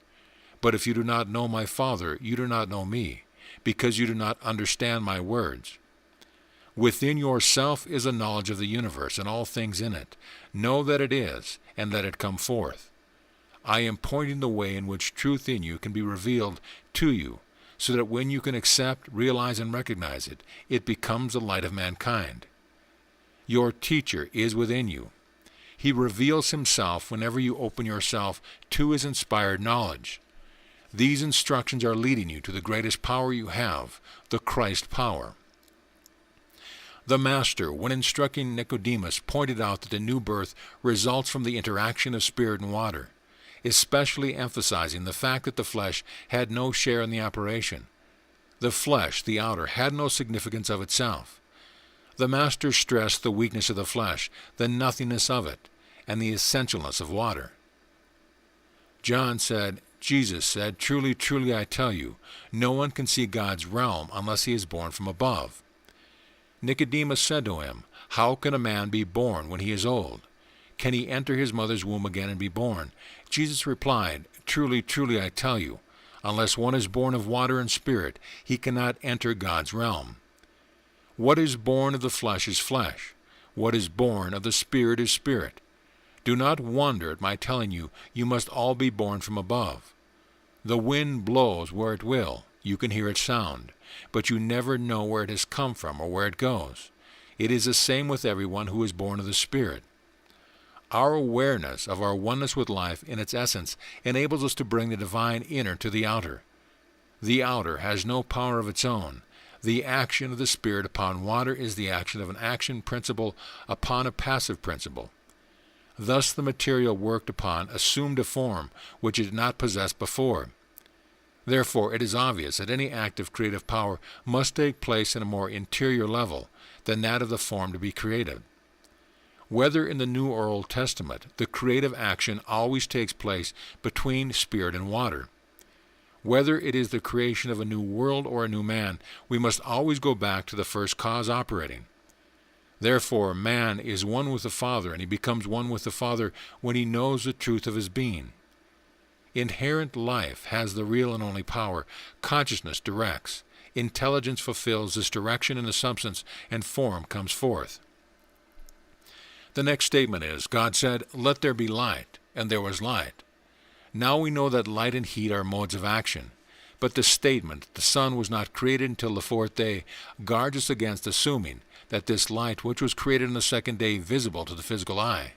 But if you do not know my Father, you do not know me, because you do not understand my words. Within yourself is a knowledge of the universe and all things in it. Know that it is, and let it come forth. I am pointing the way in which truth in you can be revealed to you, so that when you can accept, realize, and recognize it, it becomes the light of mankind. Your teacher is within you. He reveals himself whenever you open yourself to his inspired knowledge. These instructions are leading you to the greatest power you have, the Christ power. The Master, when instructing Nicodemus, pointed out that the new birth results from the interaction of spirit and water, especially emphasizing the fact that the flesh had no share in the operation. The flesh, the outer, had no significance of itself. The Master stressed the weakness of the flesh, the nothingness of it, and the essentialness of water. John said, Jesus said, Truly, truly, I tell you, no one can see God's realm unless he is born from above. Nicodemus said to him, How can a man be born when he is old? Can he enter his mother's womb again and be born? Jesus replied, Truly, truly, I tell you, unless one is born of water and spirit, he cannot enter God's realm. What is born of the flesh is flesh. What is born of the spirit is spirit. Do not wonder at my telling you, you must all be born from above. The wind blows where it will. You can hear its sound, but you never know where it has come from or where it goes. It is the same with everyone who is born of the Spirit. Our awareness of our oneness with life in its essence enables us to bring the divine inner to the outer. The outer has no power of its own. The action of the Spirit upon water is the action of an action principle upon a passive principle. Thus the material worked upon assumed a form which it did not possess before. Therefore it is obvious that any act of creative power must take place in a more interior level than that of the form to be created. Whether in the New or Old Testament, the creative action always takes place between spirit and water. Whether it is the creation of a new world or a new man, we must always go back to the first cause operating. Therefore, man is one with the Father, and he becomes one with the Father when he knows the truth of his being. Inherent life has the real and only power. Consciousness directs. Intelligence fulfills this direction in the substance, and form comes forth. The next statement is, God said, "Let there be light," and there was light. Now we know that light and heat are modes of action, but the statement, "the sun was not created until the fourth day," guards us against assuming that this light which was created on the second day is visible to the physical eye.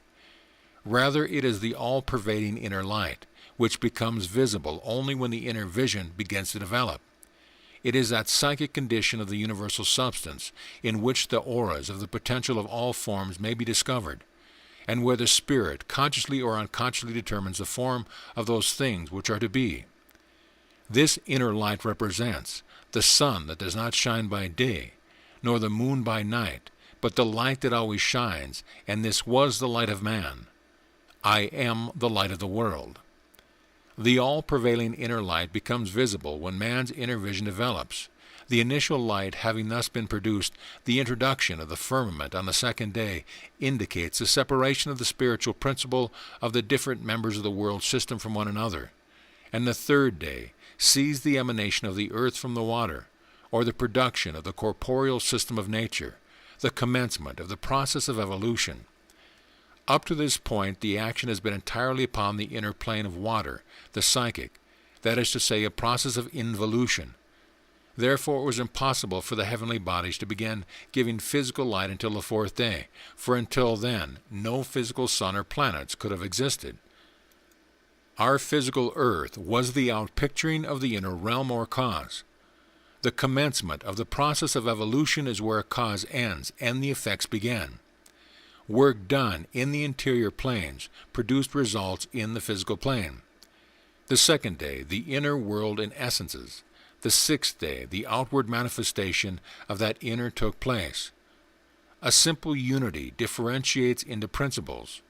Rather, it is the all-pervading inner light, which becomes visible only when the inner vision begins to develop. It is that psychic condition of the universal substance in which the auras of the potential of all forms may be discovered, and where the spirit consciously or unconsciously determines the form of those things which are to be. This inner light represents the sun that does not shine by day, nor the moon by night, but the light that always shines, and this was the light of man. I am the light of the world. The all-prevailing inner light becomes visible when man's inner vision develops. The initial light having thus been produced, the introduction of the firmament on the second day indicates the separation of the spiritual principle of the different members of the world system from one another. And the third day sees the emanation of the earth from the water, or the production of the corporeal system of nature, the commencement of the process of evolution. Up to this point, the action has been entirely upon the inner plane of water, the psychic, that is to say, a process of involution. Therefore it was impossible for the heavenly bodies to begin giving physical light until the fourth day, for until then no physical sun or planets could have existed. Our physical earth was the outpicturing of the inner realm or cause. The commencement of the process of evolution is where a cause ends and the effects begin. Work done in the interior planes produced results in the physical plane. The second day, the inner world in essences. The sixth day, the outward manifestation of that inner took place. A simple unity differentiates into principles.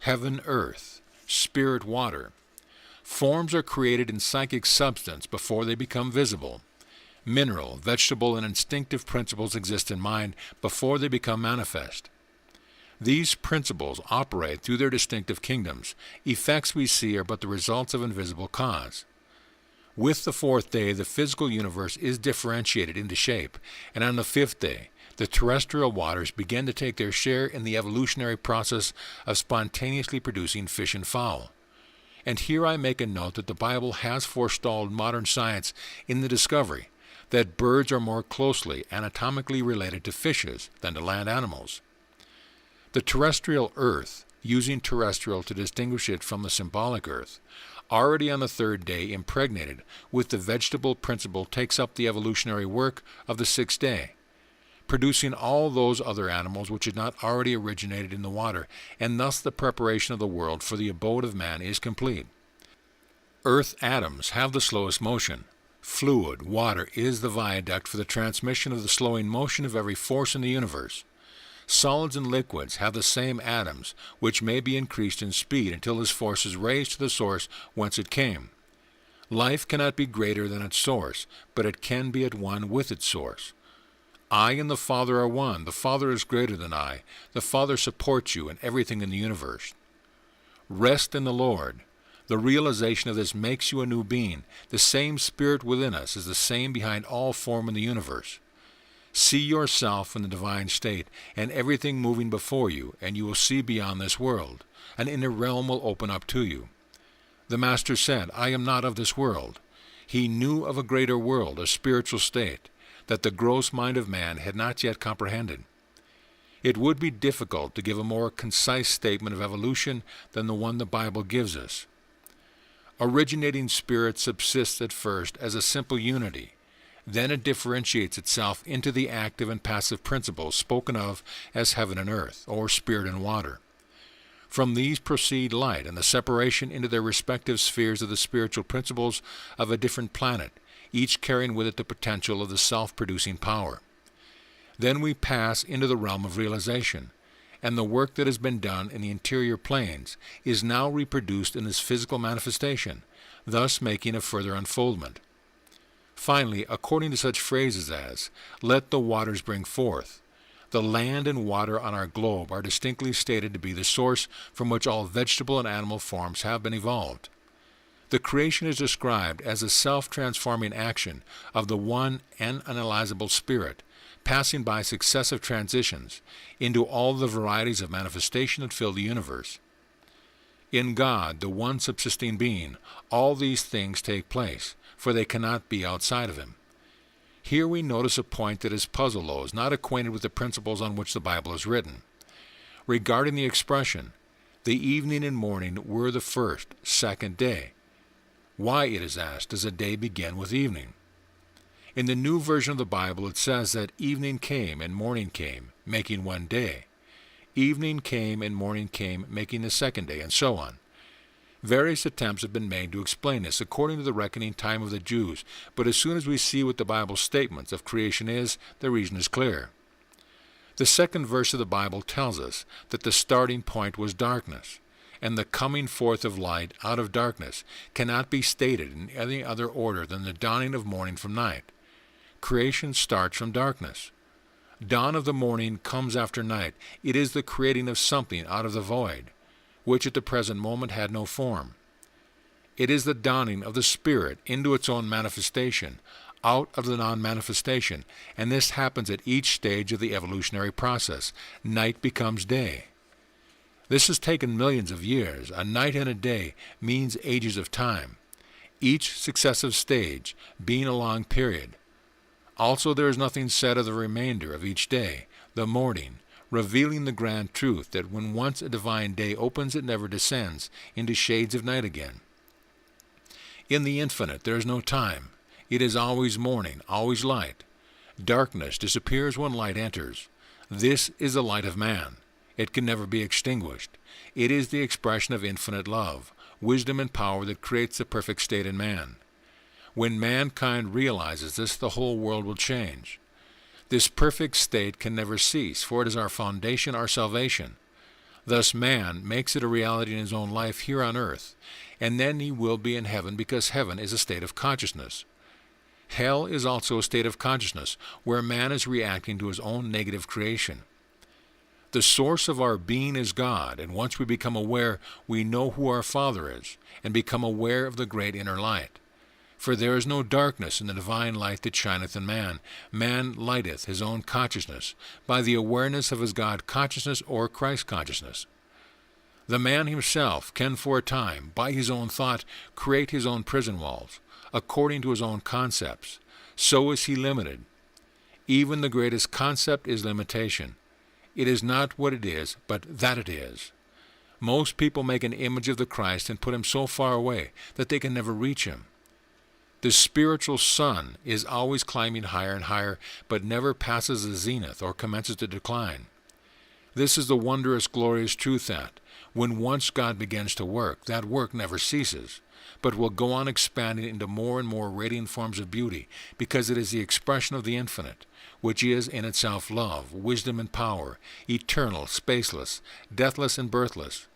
Heaven, earth, spirit, water. Forms are created in psychic substance before they become visible. Mineral, vegetable, and instinctive principles exist in mind before they become manifest. These principles operate through their distinctive kingdoms. Effects we see are but the results of invisible cause. With the fourth day, the physical universe is differentiated into shape, and on the fifth day, the terrestrial waters begin to take their share in the evolutionary process of spontaneously producing fish and fowl. And here I make a note that the Bible has forestalled modern science in the discovery that birds are more closely anatomically related to fishes than to land animals. The terrestrial earth, using terrestrial to distinguish it from the symbolic earth, already on the third day impregnated with the vegetable principle, takes up the evolutionary work of the sixth day, producing all those other animals which had not already originated in the water, and thus the preparation of the world for the abode of man is complete. Earth atoms have the slowest motion. Fluid, water, is the viaduct for the transmission of the slowing motion of every force in the universe. Solids and liquids have the same atoms, which may be increased in speed until this force is raised to the source whence it came. Life cannot be greater than its source, but it can be at one with its source. I and the Father are one. The Father is greater than I. The Father supports you and everything in the universe. Rest in the Lord. The realization of this makes you a new being. The same Spirit within us is the same behind all form in the universe. See yourself in the divine state and everything moving before you, and you will see beyond this world. An inner realm will open up to you. The Master said, I am not of this world. He knew of a greater world, a spiritual state, that the gross mind of man had not yet comprehended. It would be difficult to give a more concise statement of evolution than the one the Bible gives us. Originating spirit subsists at first as a simple unity. Then it differentiates itself into the active and passive principles spoken of as heaven and earth, or spirit and water. From these proceed light and the separation into their respective spheres of the spiritual principles of a different planet, each carrying with it the potential of the self-producing power. Then we pass into the realm of realization, and the work that has been done in the interior planes is now reproduced in this physical manifestation, thus making a further unfoldment. Finally, according to such phrases as, "Let the waters bring forth," the land and water on our globe are distinctly stated to be the source from which all vegetable and animal forms have been evolved. The creation is described as a self-transforming action of the one and unanalyzable spirit, passing by successive transitions into all the varieties of manifestation that fill the universe. In God, the one subsisting being, all these things take place, for they cannot be outside of him. Here we notice a point that has puzzled those not acquainted with the principles on which the Bible is written. Regarding the expression, "The evening and morning were the first, second day," why, it is asked, does a day begin with evening? In the New Version of the Bible it says that evening came and morning came, making one day. Evening came and morning came, making the second day, and so on. Various attempts have been made to explain this according to the reckoning time of the Jews, but as soon as we see what the Bible's statements of creation is, the reason is clear. The second verse of the Bible tells us that the starting point was darkness, and the coming forth of light out of darkness cannot be stated in any other order than the dawning of morning from night. Creation starts from darkness. Dawn of the morning comes after night. It is the creating of something out of the void, which at the present moment had no form. It is the dawning of the Spirit into its own manifestation, out of the non-manifestation, and this happens at each stage of the evolutionary process. Night becomes day. This has taken millions of years. A night and a day means ages of time, each successive stage being a long period. Also there is nothing said of the remainder of each day, the morning, revealing the grand truth that when once a divine day opens it never descends into shades of night again. In the infinite there is no time. It is always morning, always light. Darkness disappears when light enters. This is the light of man. It can never be extinguished. It is the expression of infinite love, wisdom, and power that creates the perfect state in man. When mankind realizes this, the whole world will change. This perfect state can never cease, for it is our foundation, our salvation. Thus man makes it a reality in his own life here on earth, and then he will be in heaven, because heaven is a state of consciousness. Hell is also a state of consciousness, where man is reacting to his own negative creation. The source of our being is God, and once we become aware, we know who our Father is, and become aware of the great inner light. For there is no darkness in the divine light that shineth in man. Man lighteth his own consciousness by the awareness of his God consciousness or Christ consciousness. The man himself can for a time, by his own thought, create his own prison walls, according to his own concepts. So is he limited. Even the greatest concept is limitation. It is not what it is, but that it is. Most people make an image of the Christ and put him so far away that they can never reach him. The spiritual sun is always climbing higher and higher, but never passes the zenith or commences to decline. This is the wondrous, glorious truth that, when once God begins to work, that work never ceases, but will go on expanding into more and more radiant forms of beauty, because it is the expression of the infinite, which is in itself love, wisdom, and power, eternal, spaceless, deathless, and birthless.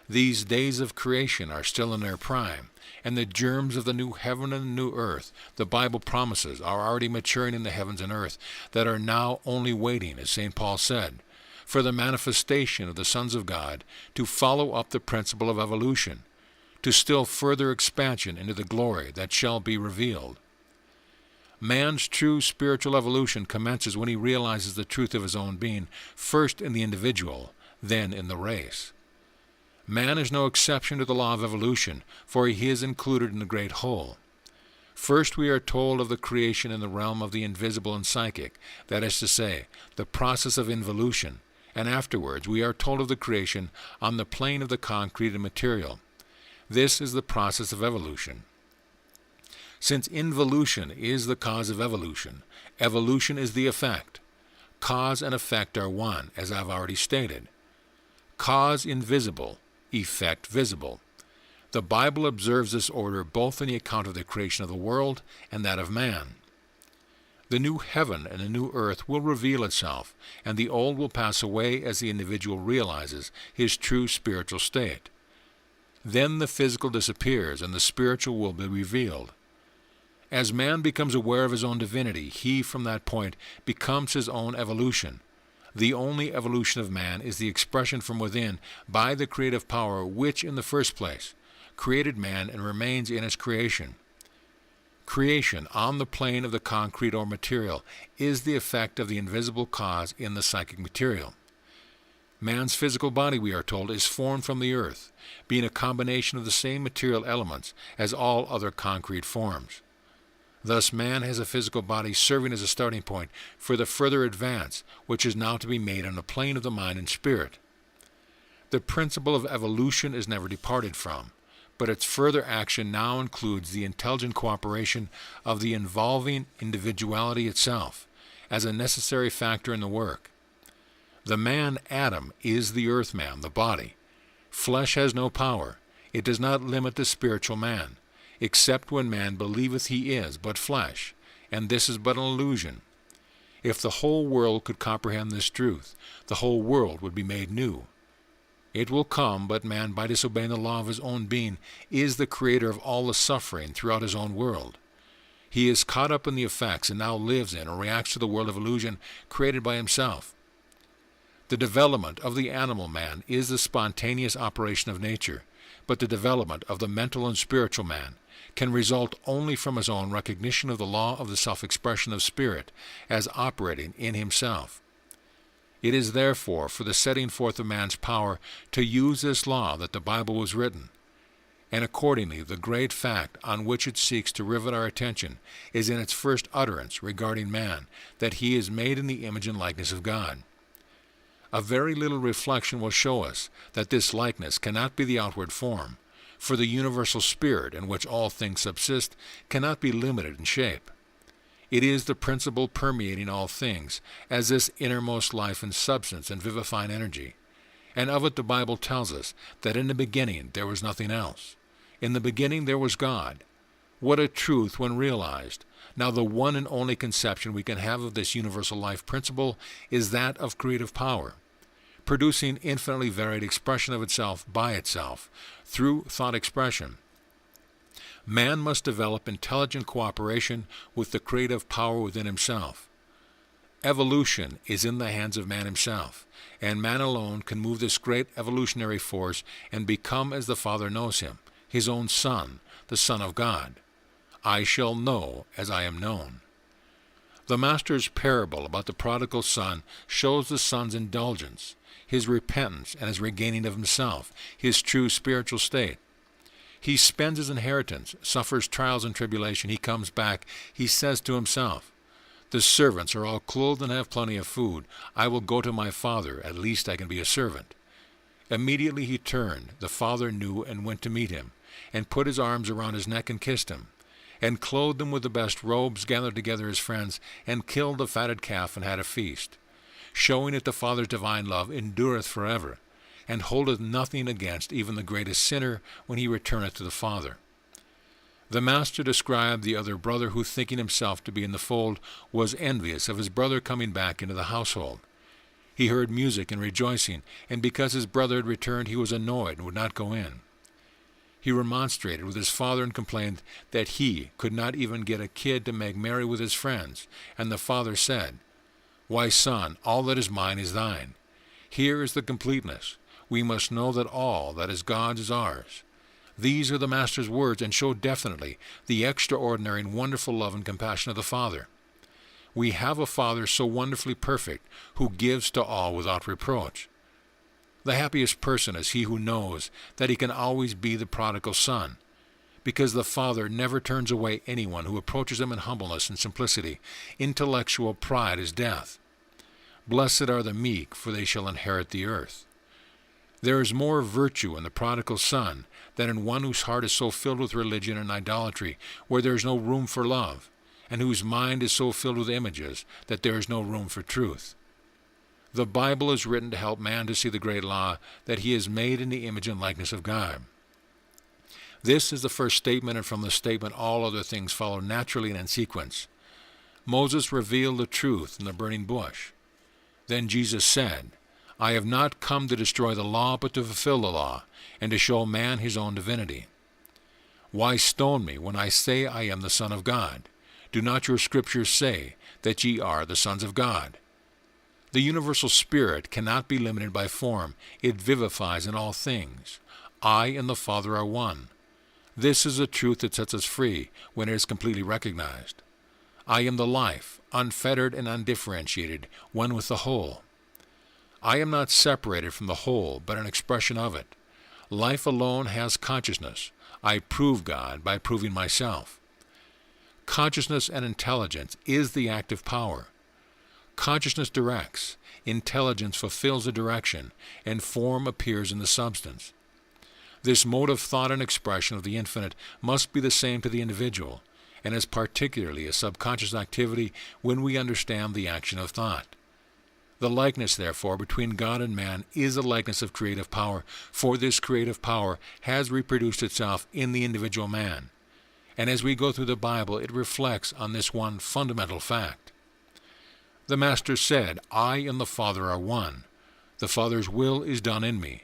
These days of creation are still in their prime, and the germs of the new heaven and the new earth, the Bible promises, are already maturing in the heavens and earth, that are now only waiting, as St. Paul said, for the manifestation of the sons of God to follow up the principle of evolution, to still further expansion into the glory that shall be revealed. Man's true spiritual evolution commences when he realizes the truth of his own being, first in the individual, then in the race. Man is no exception to the law of evolution, for he is included in the great whole. First we are told of the creation in the realm of the invisible and psychic, that is to say, the process of involution, and afterwards we are told of the creation on the plane of the concrete and material. This is the process of evolution. Since involution is the cause of evolution, evolution is the effect. Cause and effect are one, as I've already stated. Cause invisible, effect visible. The Bible observes this order both in the account of the creation of the world and that of man. The new heaven and the new earth will reveal itself, and the old will pass away as the individual realizes his true spiritual state. Then the physical disappears and the spiritual will be revealed. As man becomes aware of his own divinity, he from that point becomes his own evolution. The only evolution of man is the expression from within by the creative power which, in the first place, created man and remains in his creation. Creation on the plane of the concrete or material is the effect of the invisible cause in the psychic material. Man's physical body, we are told, is formed from the earth, being a combination of the same material elements as all other concrete forms. Thus man has a physical body serving as a starting point for the further advance which is now to be made on the plane of the mind and spirit. The principle of evolution is never departed from, but its further action now includes the intelligent cooperation of the involving individuality itself as a necessary factor in the work. The man Adam is the earth man, the body. Flesh has no power. It does not limit the spiritual man, except when man believeth he is but flesh, and this is but an illusion. If the whole world could comprehend this truth, the whole world would be made new. It will come, but man, by disobeying the law of his own being, is the creator of all the suffering throughout his own world. He is caught up in the effects and now lives in or reacts to the world of illusion created by himself. The development of the animal man is the spontaneous operation of nature, but the development of the mental and spiritual man can result only from his own recognition of the law of the self-expression of spirit as operating in himself. It is therefore for the setting forth of man's power to use this law that the Bible was written, and accordingly the great fact on which it seeks to rivet our attention is in its first utterance regarding man, that he is made in the image and likeness of God. A very little reflection will show us that this likeness cannot be the outward form, for the universal spirit in which all things subsist cannot be limited in shape. It is the principle permeating all things, as this innermost life and substance and vivifying energy. And of it the Bible tells us that in the beginning there was nothing else. In the beginning there was God. What a truth when realized! Now the one and only conception we can have of this universal life principle is that of creative power, producing infinitely varied expression of itself by itself, through thought expression. Man must develop intelligent cooperation with the creative power within himself. Evolution is in the hands of man himself, and man alone can move this great evolutionary force and become as the Father knows him, his own Son, the Son of God. I shall know as I am known. The Master's parable about the prodigal son shows the son's indulgence, his repentance, and his regaining of himself, his true spiritual state. He spends his inheritance, suffers trials and tribulation. He comes back. He says to himself, "The servants are all clothed and have plenty of food. I will go to my father. At least I can be a servant." Immediately he turned. The father knew and went to meet him, and put his arms around his neck and kissed him, and clothed him with the best robes, gathered together his friends, and killed the fatted calf and had a feast, showing that the Father's divine love endureth forever, and holdeth nothing against even the greatest sinner when he returneth to the Father. The Master described the other brother who, thinking himself to be in the fold, was envious of his brother coming back into the household. He heard music and rejoicing, and because his brother had returned, he was annoyed and would not go in. He remonstrated with his father and complained that he could not even get a kid to make merry with his friends, and the father said, "Why, son, all that is mine is thine. Here is the completeness. We must know that all that is God's is ours." These are the Master's words, and show definitely the extraordinary and wonderful love and compassion of the Father. We have a Father so wonderfully perfect, who gives to all without reproach. The happiest person is he who knows that he can always be the prodigal son, because the Father never turns away anyone who approaches him in humbleness and simplicity. Intellectual pride is death. Blessed are the meek, for they shall inherit the earth. There is more virtue in the prodigal son than in one whose heart is so filled with religion and idolatry, where there is no room for love, and whose mind is so filled with images that there is no room for truth. The Bible is written to help man to see the great law that he is made in the image and likeness of God. This is the first statement, and from the statement all other things follow naturally and in sequence. Moses revealed the truth in the burning bush. Then Jesus said, I have not come to destroy the law, but to fulfill the law, and to show man his own divinity. Why stone me when I say I am the Son of God? Do not your scriptures say that ye are the sons of God? The universal Spirit cannot be limited by form. It vivifies in all things. I and the Father are one. This is a truth that sets us free when it is completely recognized. I am the life, unfettered and undifferentiated, one with the whole. I am not separated from the whole, but an expression of it. Life alone has consciousness. I prove God by proving myself. Consciousness and intelligence is the active power. Consciousness directs, intelligence fulfills the direction, and form appears in the substance. This mode of thought and expression of the infinite must be the same to the individual, and is particularly a subconscious activity when we understand the action of thought. The likeness, therefore, between God and man is a likeness of creative power, for this creative power has reproduced itself in the individual man. And as we go through the Bible, it reflects on this one fundamental fact. The Master said, I and the Father are one. The Father's will is done in me.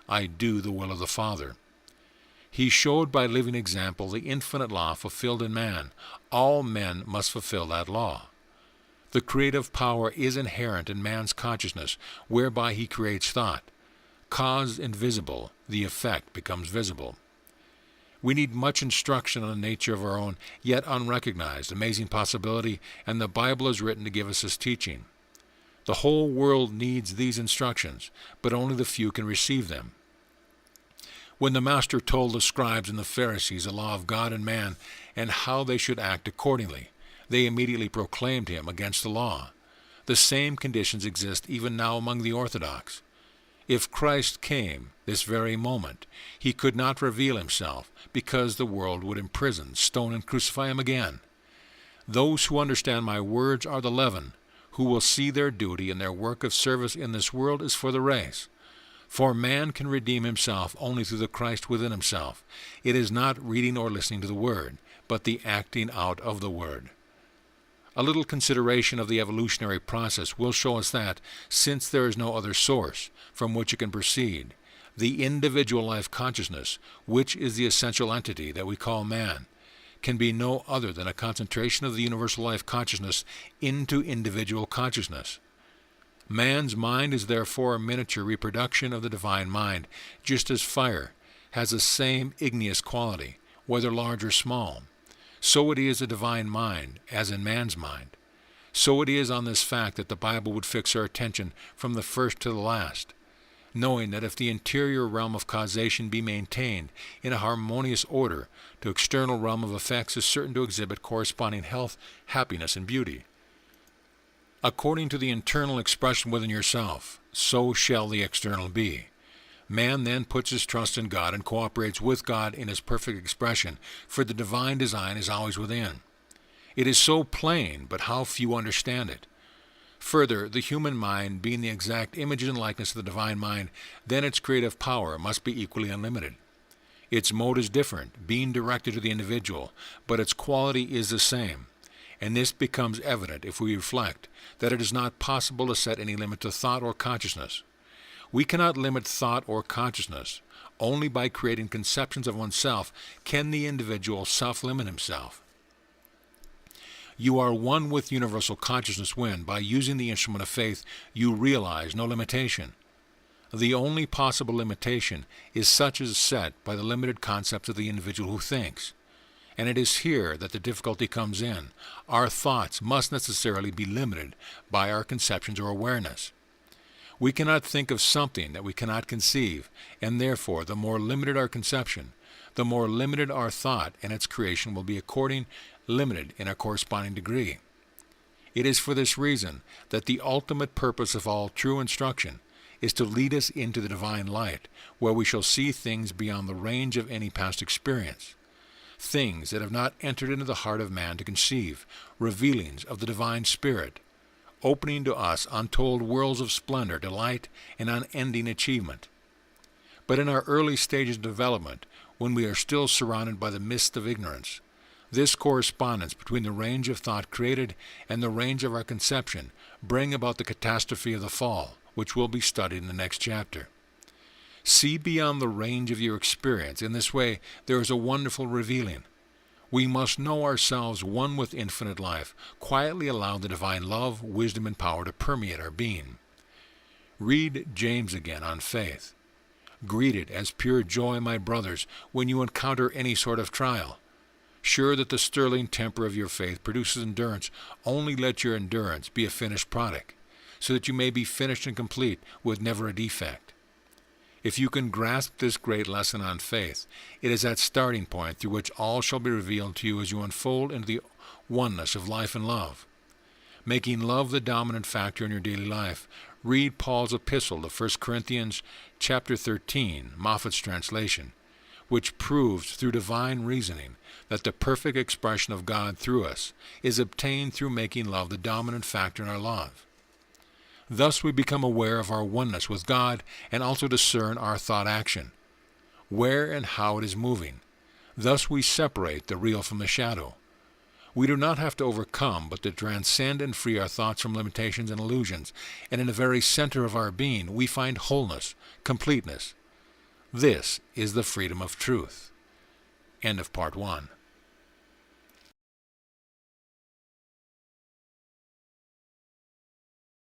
I do the will of the Father. He showed by living example the infinite law fulfilled in man. All men must fulfill that law. The creative power is inherent in man's consciousness, whereby he creates thought. Cause invisible, the effect becomes visible. We need much instruction on the nature of our own, yet unrecognized, amazing possibility, and the Bible is written to give us this teaching. The whole world needs these instructions, but only the few can receive them. When the Master told the scribes and the Pharisees the law of God and man, and how they should act accordingly, they immediately proclaimed him against the law. The same conditions exist even now among the Orthodox. If Christ came this very moment, he could not reveal himself, because the world would imprison, stone, and crucify him again. Those who understand my words are the leaven, who will see their duty and their work of service in this world is for the race. For man can redeem himself only through the Christ within himself. It is not reading or listening to the Word, but the acting out of the Word. A little consideration of the evolutionary process will show us that, since there is no other source from which it can proceed, the individual life consciousness, which is the essential entity that we call man, can be no other than a concentration of the universal life consciousness into individual consciousness. Man's mind is therefore a miniature reproduction of the divine mind, just as fire has the same igneous quality, whether large or small. So it is a divine mind, as in man's mind. So it is on this fact that the Bible would fix our attention from the first to the last, knowing that if the interior realm of causation be maintained in a harmonious order, the external realm of effects is certain to exhibit corresponding health, happiness, and beauty. According to the internal expression within yourself, so shall the external be. Man then puts his trust in God and cooperates with God in his perfect expression, for the divine design is always within. It is so plain, but how few understand it. Further, the human mind being the exact image and likeness of the divine mind, then its creative power must be equally unlimited. Its mode is different, being directed to the individual, but its quality is the same. And this becomes evident if we reflect that it is not possible to set any limit to thought or consciousness. We cannot limit thought or consciousness. Only by creating conceptions of oneself can the individual self-limit himself. You are one with universal consciousness when, by using the instrument of faith, you realize no limitation. The only possible limitation is such as set by the limited concepts of the individual who thinks. And it is here that the difficulty comes in. Our thoughts must necessarily be limited by our conceptions or awareness. We cannot think of something that we cannot conceive, and therefore the more limited our conception, the more limited our thought, and its creation will be limited in a corresponding degree. It is for this reason that the ultimate purpose of all true instruction is to lead us into the divine light, where we shall see things beyond the range of any past experience, things that have not entered into the heart of man to conceive, revealings of the divine Spirit, opening to us untold worlds of splendor, delight, and unending achievement. But in our early stages of development, when we are still surrounded by the mist of ignorance, this correspondence between the range of thought created and the range of our conception bring about the catastrophe of the fall, which will be studied in the next chapter. See beyond the range of your experience. In this way, there is a wonderful revealing. We must know ourselves one with infinite life, quietly allow the divine love, wisdom, and power to permeate our being. Read James again on faith. Greet it as pure joy, my brothers, when you encounter any sort of trial. Sure that the sterling temper of your faith produces endurance, only let your endurance be a finished product, so that you may be finished and complete with never a defect. If you can grasp this great lesson on faith, it is that starting point through which all shall be revealed to you as you unfold into the oneness of life and love. Making love the dominant factor in your daily life, read Paul's epistle to 1 Corinthians chapter 13, Moffat's translation, which proves through divine reasoning that the perfect expression of God through us is obtained through making love the dominant factor in our love. Thus we become aware of our oneness with God and also discern our thought action, where and how it is moving. Thus we separate the real from the shadow. We do not have to overcome, but to transcend and free our thoughts from limitations and illusions, and in the very center of our being we find wholeness, completeness. This is the freedom of truth. End of part 1.